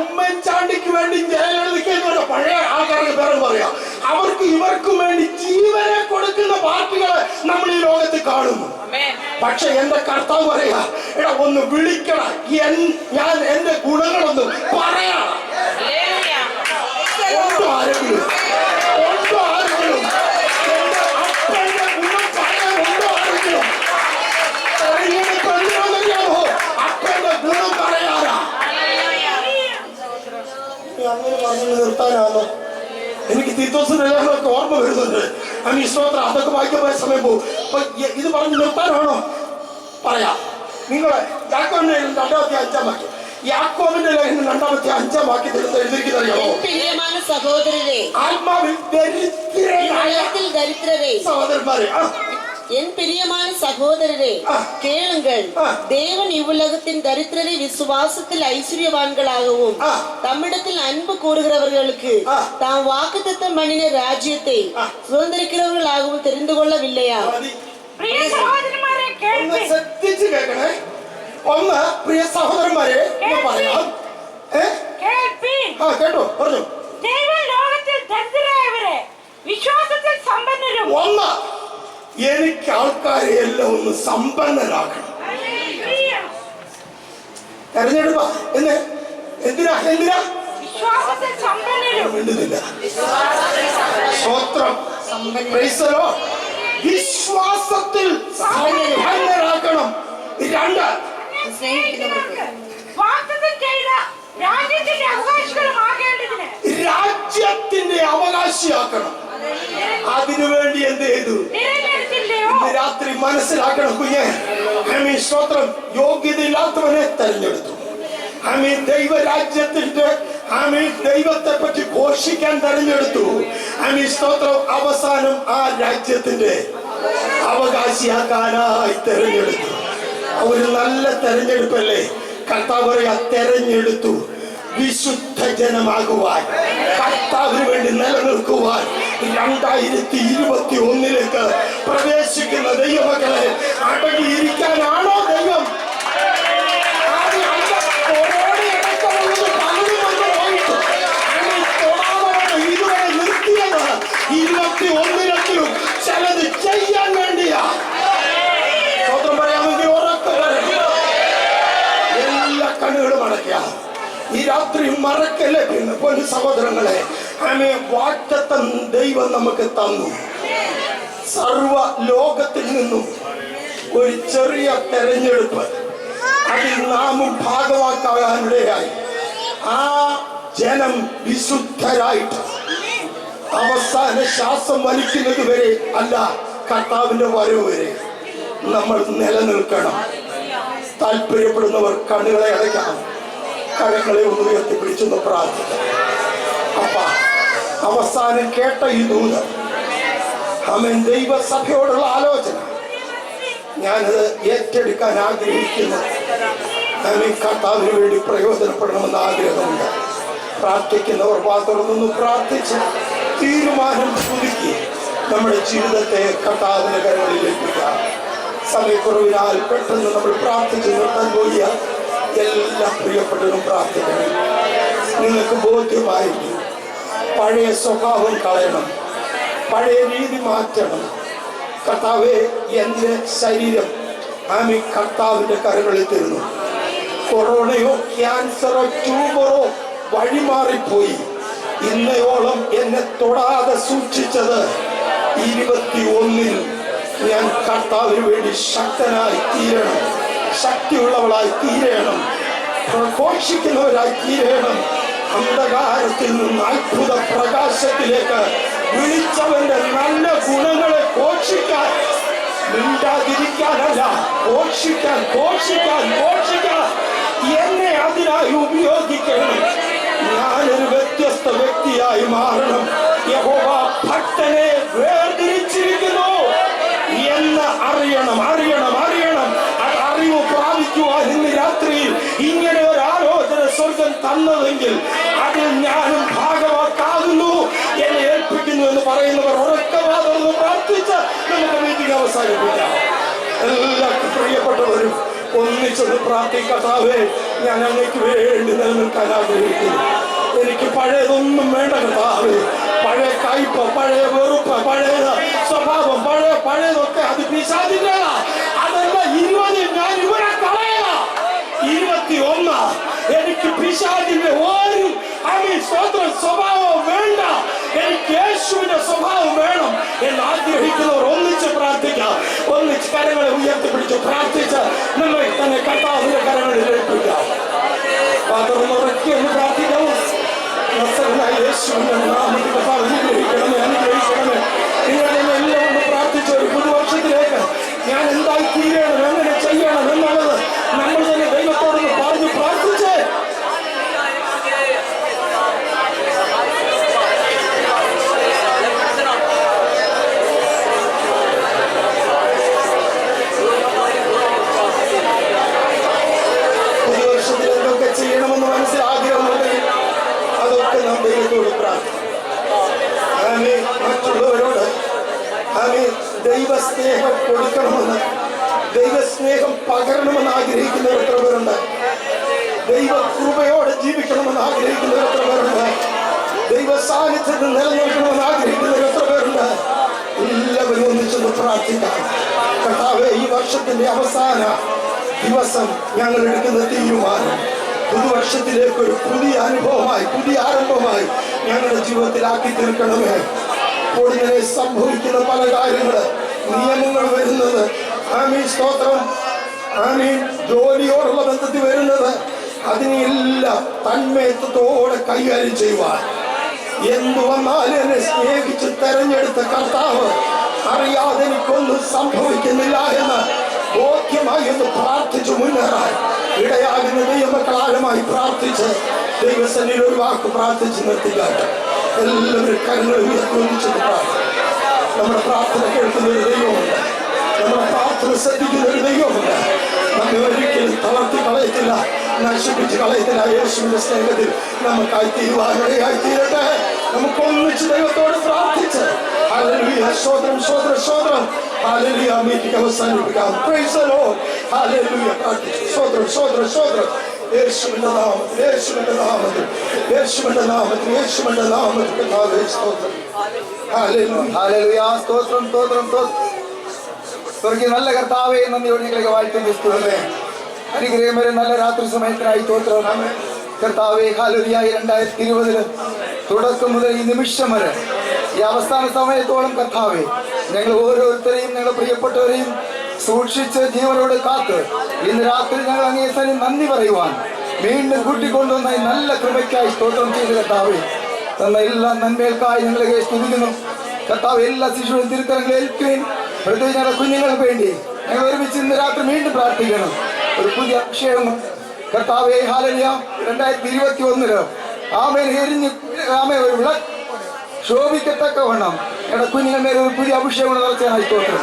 ഉമ്മൻചാണ്ടിക്ക് വേണ്ടി ജയലളിതയ്ക്ക് പഴയ ആൾക്കാർക്ക് പേര് പറയാം. അവർക്ക് ഇവർക്കും വേണ്ടി ജീവനെ കൊടുക്കുന്ന പാർട്ടികളെ നമ്മൾ ഈ ലോകത്ത് കാണുന്നു. പക്ഷെ എന്റെ കർത്താവ് പറയാ, എടാ ഒന്ന് വിളിക്കണം, ഞാൻ എന്റെ ഗുണങ്ങളൊന്ന് പറയണം. ഒന്നും ആരെങ്കിലും എന്റെ അപ്പന്റെ ഗുണം പറയാൻ ഒന്നും ആരെങ്കിലും അറിയാമോ? അപ്പന്റെ ഗുണം പറയാറാ. അങ്ങനെ പറഞ്ഞു നിർത്താനാണോ? എനിക്ക് തീത്തോസിനൊക്കെ ഓർമ്മ വരുന്നുണ്ട്. സ്തോത്രം, അതൊക്കെ വായിക്കാൻ പോയ സമയം പോകും. അപ്പൊ ഇത് പറഞ്ഞു നിർത്താനാണോ? പറയാം. നിങ്ങളെ യാക്കോബിന്റെ 2-5 വാക്യം, യാക്കോബിന്റെ ലേഖനം 2-5 വാക്യത്തിൽ എഴുതിയിരിക്കുന്നറിയാമോ?
സഹോദരരെ,
ആത്മാവിൽ
ദരിദ്രരെ,
സഹോദരന്മാരെ,
என் பிரியமான சகோதரரே, கேளுங்கள். தேவன் இவ்வுலகத்தின் தரித்திரரை விசுவாசத்தில் ஐஸ்வர்யவான்களாகவும் தம்மிடத்தில் அன்பு கூறுகிறவர்களுக்கு தாம் வாக்குத்தத்தம் பண்ணின ராஜ்யத்தை சுதந்திரிக்கிறவர்களாகவும் தெரிந்து கொள்ளவில்லையா?
പ്രിയ സഹോദരന്മാരെ
ശ്രദ്ധിച്ച് കേൾക്കണേ. ഒന്ന്, പ്രിയ സഹോദരന്മാരെ പറയാം. കേട്ടോ, പറഞ്ഞു.
ദൈവം ലോകത്തിൽ ദരിദ്രരായവരെ വിശ്വാസത്തിൽ സമ്പന്നരും.
ഒന്ന്, എനിക്ക് ആൾക്കാരെ എല്ലാം ഒന്ന് സമ്പന്നരാക്കണം. തെരഞ്ഞെടുപ്പ എന്തിനാ
വിശ്വാസത്തിൽ സമ്പന്നരും.
മിണ്ടുന്നില്ല. സ്തോത്രം. വിശ്വാസത്തിൽ സമ്പന്നരാക്കണം. 2,
വാഗ്ദത്തം ചെയ്ത രാജ്യത്തിന്റെ അവകാശികളുമാകേണ്ടതിന്
രാജ്യത്തിന്റെ അവകാശിയാക്കണം. അതിനുവേണ്ടി എന്ത് ചെയ്തു? ഇന്ന് രാത്രി മനസ്സിലാക്കണം കുഞ്ഞെ. സ്തോത്രം, യോഗ്യതയില്ലാത്തവനെ തെരഞ്ഞെടുത്തു. ദൈവരാജ്യത്തിന്റെ ദൈവത്തെ പറ്റി ഘോഷിക്കാൻ തെരഞ്ഞെടുത്തു. സ്തോത്രം, അവസാനം ആ രാജ്യത്തിന്റെ അവകാശിയാക്കാനായി തെരഞ്ഞെടുത്തു. ഒരു നല്ല തെരഞ്ഞെടുപ്പല്ലേ? കർത്താവ് പറയാ, തെരഞ്ഞെടുത്തു വിശുദ്ധ ജനമാകുവാൻ, കർത്താവിന് വേണ്ടി നിലനിൽക്കുവാൻ, 2021 പ്രവേശിക്കുന്ന ദൈവമക്കളെ അടങ്ങിയിരിക്കാനാണോ ദൈവം? ഇതുവരെ നിർത്തിയത് 21-ലും ചിലത് ചെയ്യാൻ വേണ്ടിയാ. സ്വന്തം പറയാമെങ്കിൽ ഉറക്കെ എല്ലാ കണ്ണുകളും അടയ്ക്കുക. ഈ രാത്രി മറക്കല്ലേ പൊന്നു സഹോദരങ്ങളെ. വാഗ്ദത്തം ദൈവം നമുക്ക് തന്നു. സർവ ലോകത്തിൽ നിന്നും ഒരു ചെറിയ തെരഞ്ഞെടുപ്പ്, അതിൽ നാമും ഭാഗവാക്കാകാനിടയായി. ആ ജനം വിശുദ്ധരായിട്ട് അവസാന ശ്വാസം വലിക്കുന്നത് വരെ അല്ല, കർത്താവിന്റെ വരവ് വരെ നമ്മൾ നിലനിൽക്കണം. താല്പര്യപ്പെടുന്നവർ കണ്ണുകളെ അടയ്ക്കാം, കരങ്ങളെ ഒന്ന് ഉയർത്തിപ്പിടിച്ചൊന്ന് പ്രാർത്ഥിക്കാം. അപ്പ അവസാനം കേട്ട ഈ ദൂതൻ, ആമേൻ, ദൈവസഭയോടുള്ള ആലോചന ഞാനത് ഏറ്റെടുക്കാൻ ആഗ്രഹിക്കുന്നു. ആമേൻ, കർത്താവിന് വേണ്ടി പ്രയോജനപ്പെടണമെന്ന് ആഗ്രഹമുണ്ട്. പ്രാർത്ഥിക്കുന്നവർ വാതുറന്നൊന്ന് പ്രാർത്ഥിച്ച് തീരുമാനം പുതുക്കി നമ്മുടെ ജീവിതത്തെ കർത്താവിന്റെ കരങ്ങളിൽ ഏൽപ്പിക്കാം. സമയക്കുറവിനാൽ പെട്ടെന്ന് നമ്മൾ പ്രാർത്ഥിച്ച് നിർത്താൻ പോയ എല്ലാ പ്രിയപ്പെട്ടവരും പ്രാർത്ഥിക്കണം. നിങ്ങൾക്ക് ബോധ്യമായിരിക്കും, പഴയ സ്വഭാവം കളയണം, പഴയ രീതി മാറ്റണം. കർത്താവെ, എൻ്റെ ശരീരം ആമി കർത്താവിന്റെ കരങ്ങളിൽ തരുന്നു. കൊറോണയോ ക്യാൻസറോ ട്യൂമറോ വഴിമാറിപ്പോയി. ഇന്നയോളം എന്നെ തൊടാതെ സൂക്ഷിച്ചത് 21-ൽ ഞാൻ കർത്താവിന് വേണ്ടി ശക്തനായി തീരണം, ശക്തിയുള്ളവളായി തീരണം, പ്രഘോഷിക്കുന്നവരായി തീരണം. അന്ധകാരത്തിൽ നിന്ന് അത്ഭുത പ്രകാശത്തിലേക്ക് വിളിച്ചവന്റെ നല്ല ഗുണങ്ങളെ ഘോഷിക്കാൻ, മിണ്ടാതിരിക്കാനല്ല, ഘോഷിക്കാൻ ഘോഷിക്കാൻ ഘോഷിക്കാൻ എന്നെ അതിനായി ഉപയോഗിക്കണം. ഞാനൊരു വ്യത്യസ്ത വ്യക്തിയായി മാറണം. യഹോവ ഭക്തനെ വേർതിരിച്ചിരിക്കുന്നു എന്ന് അറിയണം, അറിയണം, അറിയണം. അത് അറിവ് പ്രാപിക്കുവാൻ ഇന്ന് രാത്രിയിൽ ഇങ്ങനെ ഒരു ആലോചന സ്വർഗം തന്നതെങ്കിൽ അതിൽ ഞാനും ഭാഗവാക്കാകുന്നു, എന്നെ ഏൽപ്പിക്കുന്നു എന്ന് പറയുന്നവർ ഉറക്കവാദം പ്രാർത്ഥിച്ച് നമുക്ക് മീറ്റിംഗ് അവസാനിപ്പിക്കാം. എല്ലാ പ്രിയപ്പെട്ടവരും ഒന്നിച്ചൊന്ന് പ്രാർത്ഥിക്കത്താവേ, ഞാൻ അങ്ങേക്ക് വേണ്ടി നിലനിൽക്കാൻ ആഗ്രഹിക്കുന്നു. എനിക്ക് പഴയതൊന്നും വേണ്ട കർത്താവേ. പഴയ കയ്പ്, പഴയ വെറുപ്പ്, പഴയ സ്വഭാവം, പഴയതൊക്കെ അത് പിശാചിന്റെ. അതല്ല 20 ഞാൻ ഇവരെ കളയല. 21 എനിക്ക് പിശാചിന്റെ ഒരു സ്വഭാവം വേണ്ട, എനിക്ക് യേശുവിന്റെ സ്വഭാവം വേണം എന്ന് ആഗ്രഹിക്കുന്നവർ ഒന്നിച്ച് പ്രാർത്ഥിക്കാം. ഒന്നിച്ച് കരങ്ങളെ ഉയർത്തിപ്പിടിച്ച് പ്രാർത്ഥിച്ച് നമ്മൾ തന്നെ കർത്താവിന്റെ കരങ്ങളിൽ ഏൽപ്പിക്കാം. ഒന്ന് പ്രാർത്ഥിക്കാമോ? യേശുവിന്റെ നാമത്തിൽ കർത്താവ് അനുഗ്രഹിക്കണമേ, അനുഗ്രഹിക്കണമേ. നിങ്ങൾ എല്ലാം ഒന്ന് പ്രാർത്ഥിച്ച ഒരു പുതുവർഷത്തിലേക്ക് ഞാൻ എന്തായി തീരണം, എങ്ങനെ ചെയ്യണം എന്നുള്ളത് നമ്മൾ തന്നെ ദൈവത്തോടൊന്ന് പറഞ്ഞു പ്രാർത്ഥിച്ചേ. പുതുവർഷത്തിൽ എന്തൊക്കെ ചെയ്യണമെന്ന് മനസ്സിലാഗ്രഹമുണ്ടെങ്കിൽ അതൊക്കെ നാം ദൈവത്തോട് പ്രാർത്ഥിക്കും. മറ്റുള്ളവരോട് ദൈവസ്നേഹം കൊടുക്കണമെന്ന്, ദൈവസ്നേഹം പകരണമെന്ന് ആഗ്രഹിക്കുന്നവർ എത്ര പേരുണ്ട്? ദൈവകൃപയോടെ ജീവിക്കണമെന്ന് ആഗ്രഹിക്കുന്നവർ എത്ര പേരുണ്ട്? ദൈവ സാന്നിധ്യത്തിൽ നിലനിൽക്കണമെന്ന് ആഗ്രഹിക്കുന്നവർ എത്ര പേരുണ്ട്? എല്ലാവരും ഒന്നിച്ചൊന്ന് പ്രാർത്ഥിക്കാം. കർത്താവേ, ഈ വർഷത്തിന്റെ അവസാന ദിവസം ഞങ്ങൾ എടുക്കുന്ന തീരുമാനം പുതുവർഷത്തിലേക്ക് ഒരു പുതിയ അനുഭവമായി, പുതിയ ആരംഭമായി ഞങ്ങളുടെ ജീവിതത്തിലാക്കി തീർക്കണമേ. ഒടുവിനെ സംഭവിക്കുന്ന പല കാര്യങ്ങള്, നിയമങ്ങൾ വരുന്നത്, ആമീൻ, സ്തോത്രം, ആമീൻ, ജോലിയോടുള്ള ബന്ധത്തിൽ വരുന്നത്, അതിനെല്ലാം തന്മയത്വത്തോടെ കൈകാര്യം ചെയ്യുവാൻ, എന്തു വന്നാലും എന്നെ സ്നേഹിച്ച് തെരഞ്ഞെടുത്ത കർത്താവ് അറിയാതെ എനിക്കൊന്നും സംഭവിക്കുന്നില്ല എന്ന് ബോധ്യമായി എന്ന് പ്രാർത്ഥിച്ചു മുന്നേറാൻ ഇടയാകുന്ന ദൈവമക്കളാഴമായി പ്രാർത്ഥിച്ച് ദൈവസന്നിധിയിൽ ഒരു വാക്ക് പ്രാർത്ഥിച്ച് നിർത്തിക്കാട്ടെ. എല്ലാവരും കരങ്ങൾ ഉയർത്തിച്ച് പ്രാർത്ഥന. നമ്മുടെ പ്രാർത്ഥന കേൾക്കുന്ന ഒരു ദൈവമുണ്ട്, നമ്മുടെ പ്രാർത്ഥന ശ്രദ്ധിക്കുന്ന ഒരു ദൈവമുണ്ട്. നമ്മെ ഒരിക്കലും തളർത്തി കളയത്തില്ല, നശിപ്പിച്ച് കളയത്തില്ല. യേശുവിന്റെ സ്നേഹത്തിൽ നമുക്കായി തീരുവാനിടയായി തീരട്ടെ. നമുക്ക് ഒന്നിച്ച് ദൈവത്തോട് പ്രാർത്ഥിച്ച് Hallelujah. Sodram, sodram, sodram. Hallelujah. Meeting അവസാനിപ്പിക്കാം. Praise the Lord. Hallelujah. Sodram, sodram, sodram. യേശുവിന്റെ നാമത്തിൽ, യേശുവിന്റെ നാമത്തിൽ, യേശുവിന്റെ നാമത്തിൽ, യേശുവിന്റെ നാമത്തിൽ കർത്താവേ സ്തോത്രം. Hallelujah.
Hallelujah. സ്തോത്രം, സ്തോത്രം, സ്തോത്രം. സ്വർഗീയ നല്ല കർത്താവേ, നന്ദിയോടെ ഞങ്ങളെ വാഴ്ത്തുന്നു സ്തുതിക്കുന്നു. അനുഗ്രഹമേറെ നല്ല രാത്രി സമയത്തിനായി സ്തോത്രം. കർത്താവേ, ഹല്ലേലൂയ. 2020 തുടക്കം മുതൽ ഈ നിമിഷം വരെ ഈ അവസാന സമയത്തോളം കർത്താവേ, ഞങ്ങൾ ഓരോരുത്തരെയും ഞങ്ങളുടെ പ്രിയപ്പെട്ടവരെയും സൂക്ഷിച്ച് ജീവനോട് കാത്ത് ഇന്ന് രാത്രി ഞങ്ങൾ അങ്ങേസരി നന്ദി പറയുവാൻ വീണ്ടും കൂട്ടിക്കൊണ്ടുവന്ന ഈ നല്ല കൃപയ്ക്കായി സ്തോത്രം ചെയ്ത് കർത്താവേ, തന്ന എല്ലാ നന്മകൾക്കായി ഞങ്ങളെ സ്തുതിക്കുന്നു. കർത്താവ് എല്ലാ ശിശുവും തിരുത്തരങ്ങൾ ഏൽക്കുകയും പ്രത്യേകിച്ച് ഞങ്ങളുടെ കുഞ്ഞുങ്ങൾക്ക് വേണ്ടി ഞങ്ങൾ ഒരുമിച്ച് ഇന്ന് രാത്രി വീണ്ടും പ്രാർത്ഥിക്കണം. ഒരു പുതിയ അഭിഷേകം കർത്താവേ, ഹല്ലേലൂയ. 2021 ആമേൻ എരിഞ്ഞ് ആമേ ഒരു വിളക്ക് ശോഭിക്കത്തക്കവണ്ണം ഞങ്ങളുടെ കുഞ്ഞുങ്ങൾ മേലെ ഒരു പുതിയ അഭിഷേകം നിറച്ചായി സ്തോത്രം.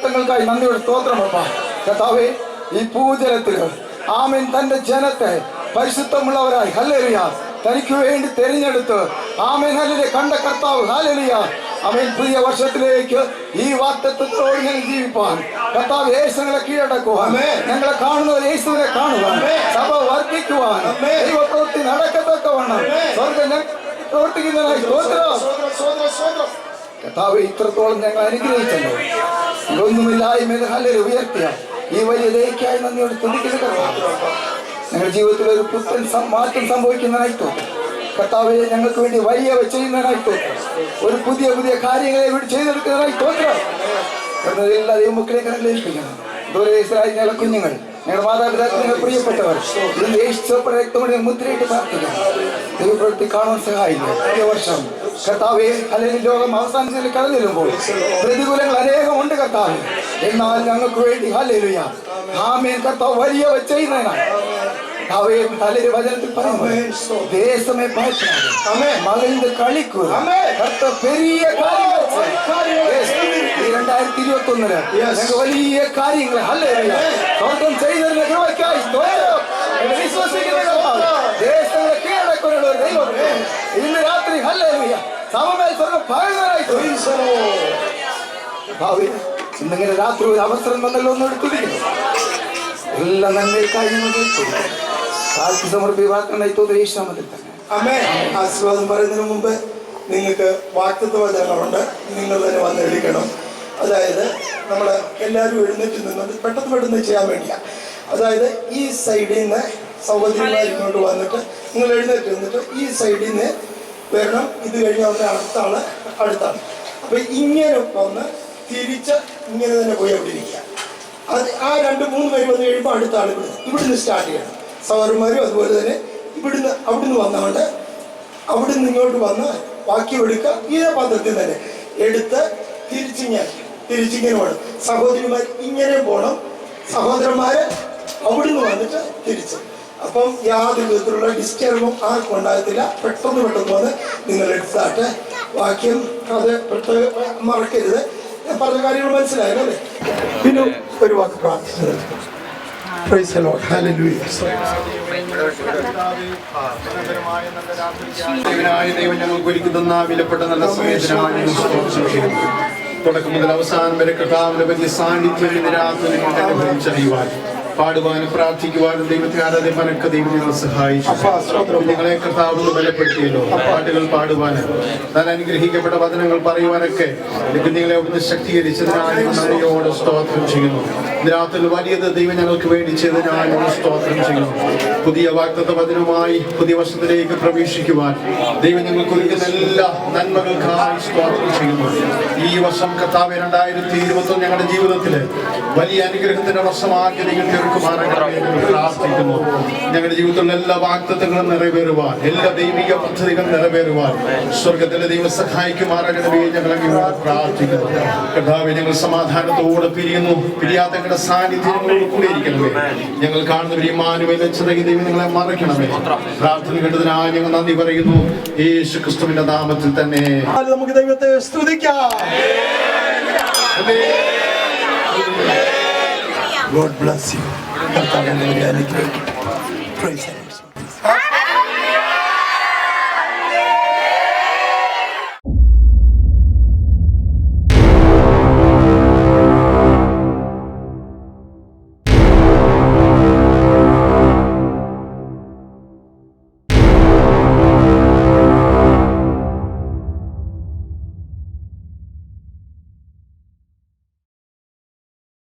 ഞങ്ങൾക്കായി നന്ദിയുടെ സ്തോത്രമപ്പ. കർത്താവേ, ഈ പൂജനത്തില് ആമേൻ തന്റെ ജനത്തെ പരിശുദ്ധമുള്ളവരായി ഹല്ലേലൂയ തനിക്ക് വേണ്ടി തെരഞ്ഞെടുത്ത് ആമേൻ ഹല്ലേലൂയ കണ്ട കർത്താവ് ഹല്ലേലൂയ ആമേൻ പുതിയ വർഷത്തിലേക്ക് ഈ വാഗ്ദത്തത്തോട് ഞങ്ങൾ ജീവിപ്പാൻ കർത്താവ് യേശുവിനെ കീഴടക്കുവാൻ ഞങ്ങളെ കാണുന്നവർ യേശുവിനെ കാണുവാൻ സഭ വർദ്ധിക്കുവാൻ ദൈവപ്രവൃത്തി നടക്കത്തക്കവണ്ണം സ്വർഗ്ഗം പ്രവർത്തിക്കുന്നതിനായി കർത്താവ് ഇത്രത്തോളം ഞങ്ങൾ അനുഗ്രഹിച്ചല്ലോ. ഒന്നുമില്ലായ്മ ഹല്ലേലൂയ ഉയർത്തിയ ഈ വലിയ ദയക്കായി നന്ദിയോട് തുടിക്കുന്ന കർത്താവ് ഞങ്ങളുടെ ജീവിതത്തിൽ ഒരു പുത്തൻ മാറ്റം സംഭവിക്കുന്നതിനായി തോന്നും. കർത്താവെ, ഞങ്ങൾക്ക് വേണ്ടി വലിയ ചെയ്യുന്നതിനായി തോന്നും. ഒരു പുതിയ പുതിയ കാര്യങ്ങളെ ഇവിടെ ചെയ്തെടുക്കുന്നതിനായി തോന്നണം. എല്ലാ ദൈവമക്കളെ ഏൽപ്പിക്കണം. ദൂരദേശരായി ഞങ്ങളുടെ കുഞ്ഞുങ്ങൾ, ഞങ്ങളുടെ മാതാപിതാക്കൾ, ഞങ്ങൾ പ്രിയപ്പെട്ടവർ രക്തമുടെ മുദ്രയിട്ട് പ്രാർത്ഥിക്കണം. ദൈവപ്രവൃത്തി കാണാൻ സഹായിക്കുക. പുതിയ വർഷം കർത്താവെ, അല്ലെങ്കിൽ ലോകം അവസാനത്തിൽ കടന്നു ചെല്ലുമ്പോൾ പ്രതികൂലങ്ങൾ അനേകമുണ്ട് കർത്താവ്. എന്നാൽ ഞങ്ങൾക്ക് വേണ്ടി ഹല്ലേലൂയ ആമേൻ കർത്താവ് വലിയ ചെയ്യുന്നതിനാണ് തലൊരു വചനത്തിൽ പറയുന്നു, ദേശമേ മകന്റെ കളിക്കൂ പെരിയ 2021 ഞങ്ങൾക്ക് വലിയ കാര്യങ്ങൾ ഹല്ലേലൂയ സ്വർഗ്ഗം ചെയ്തതിന്റെ കൃപയ്ക്കായി വിശ്വസിക്കുന്ന ദേശങ്ങളെ കീഴടക്കുന്ന ഒരു ദൈവം ഇന്ന് രാത്രി ഹല്ലേലൂയ സമമേൽ സ്വർഗ്ഗം പകരുന്നതായി ഇന്നിങ്ങനെ രാത്രി ഒരു അവസരം വന്നല്ലോ ഒന്ന് എടുത്തിരിക്കുന്നു. എല്ലാ നന്മയ്ക്കായി കാലത്ത് സമർപ്പിക്കാനായി തോന്നിയ
അമ്മേ. ആശീർവാദം പറയുന്നതിന് മുമ്പ് നിങ്ങൾക്ക് വാക്തത്വ വചനങ്ങളുണ്ട്, നിങ്ങൾ തന്നെ വന്ന് എഴുതിക്കണം. അതായത് നമ്മൾ എല്ലാവരും എഴുന്നേറ്റ് നിന്നത് പെട്ടെന്ന് ചെയ്യാൻ വേണ്ടിയാണ്. അതായത് ഈ സൈഡിൽ നിന്ന് സഹോദരിമാർ ഇങ്ങോട്ട് വന്നിട്ട് നിങ്ങൾ എഴുന്നേറ്റ് നിന്നിട്ട് ഈ സൈഡിൽ നിന്ന് വരണം. ഇത് കഴിഞ്ഞ അവരുടെ അടുത്താണ്. അപ്പം ഇങ്ങനെ വന്ന് തിരിച്ച് ഇങ്ങനെ തന്നെ പോയി അവിടെ ഇരിക്കുക. അത് ആ 2-3 പേര് വന്ന് കഴിയുമ്പോൾ അടുത്ത ആൾ ഇവിടുന്ന് സ്റ്റാർട്ട് ചെയ്യണം. സഹോദരന്മാരും അതുപോലെ തന്നെ അവിടുന്ന് വന്നുകൊണ്ട് അവിടുന്ന് ഇങ്ങോട്ട് വന്ന് ബാക്കി എടുക്കുക. ഇതേ പദ്ധതി തന്നെ എടുത്ത് തിരിച്ചിങ്ങനെ പോകണം. സഹോദരിമാർ ഇങ്ങനെ പോകണം, സഹോദരന്മാര് അവിടുന്ന് വന്നിട്ട് തിരിച്ച്. അപ്പം യാതൊരു വിധത്തിലുള്ള ഡിസ്റ്റർബും ആർക്കും ഉണ്ടാകത്തില്ല. പെട്ടെന്ന് വന്ന് നിങ്ങൾ എടുത്താട്ട് വാക്യം അത് മറക്കരുത്. ഞാൻ പറഞ്ഞ കാര്യങ്ങൾ മനസ്സിലായല്ലോ അല്ലേ? പിന്നെ ഒരു വാക്ക് പ്രാർത്ഥിച്ചത് Praise the Lord. Hallelujah.
ദൈവം ഞങ്ങൾക്ക് ഒരുക്കി തന്ന വിലപ്പെട്ട നല്ല സമയത്തിനാണ് തുടക്കം മുതൽ അവസാനം വരെ കർത്താവിന്റെ വലിയ സാന്നിധ്യം അനുഭവിച്ചറിയുവാൻ പാടുവാനും പ്രാർത്ഥിക്കുവാനും ദൈവത്തെ ആരാധിക്കാനൊക്കെ ദൈവം ഞങ്ങളെ സഹായിച്ചു. നിങ്ങളെ കർത്താവ് ബലപ്പെടുത്തിയല്ലോ. പാട്ടുകൾ പാടുവാനും ഞാൻ അനുഗ്രഹിക്കപ്പെട്ട വചനങ്ങൾ പറയുവാനൊക്കെ നിങ്ങളെ ഒന്ന് ശക്തീകരിച്ചതിനായി നന്ദിയോടെ സ്തോത്രം ചെയ്യുന്നു. രാത്രി വലിയത് ദൈവം ഞങ്ങൾക്ക് വേണ്ടി ചെയ്തതിനായി സ്തോത്രം ചെയ്യുന്നു. പുതിയ വാഗ്ദത്ത വചനവുമായി പുതിയ വർഷത്തിലേക്ക് പ്രവേശിക്കുവാൻ ദൈവം ഞങ്ങൾക്ക് ഒരുക്കുന്ന എല്ലാ നന്മകൾക്കായി സ്തോത്രം ചെയ്യുന്നു. ഈ വർഷം കർത്താവ് 2021 ഞങ്ങളുടെ ജീവിതത്തില് വലിയ അനുഗ്രഹത്തിന്റെ വർഷമാക്കി നിങ്ങൾക്ക് പ്രാർത്ഥിക്കുന്നു. ഞങ്ങളുടെ ജീവിതത്തിലുള്ള എല്ലാ വാഗ്ദത്തങ്ങളും നിറവേറുവാൻ, എല്ലാ ദൈവിക പദ്ധതികളും നിറവേറുവാൻ സ്വർഗത്തിലെ ദൈവം സഹായിക്കുമാറാകണമേ ഞങ്ങൾ അങ്ങോട്ട് പ്രാർത്ഥിക്കുന്നു. കർത്താവേ, ഞങ്ങൾ സമാധാനത്തോടെ പിരിയാത്ത ഞങ്ങളുടെ സാന്നിധ്യങ്ങളോട് കൂടെ ഇരിക്കണമേ. ഞങ്ങൾ കാണുന്ന ഇമ്മാനുവേൽ ദൈവം നിങ്ങളെ മറയ്ക്കണമേ. പ്രാർത്ഥന കേട്ടതിനായി ഞങ്ങൾ നന്ദി പറയുന്നു. യേശു ക്രിസ്തുവിന്റെ നാമത്തിൽ തന്നെ
നമുക്ക് ദൈവത്തെ സ്തുതിക്കാം. God bless you.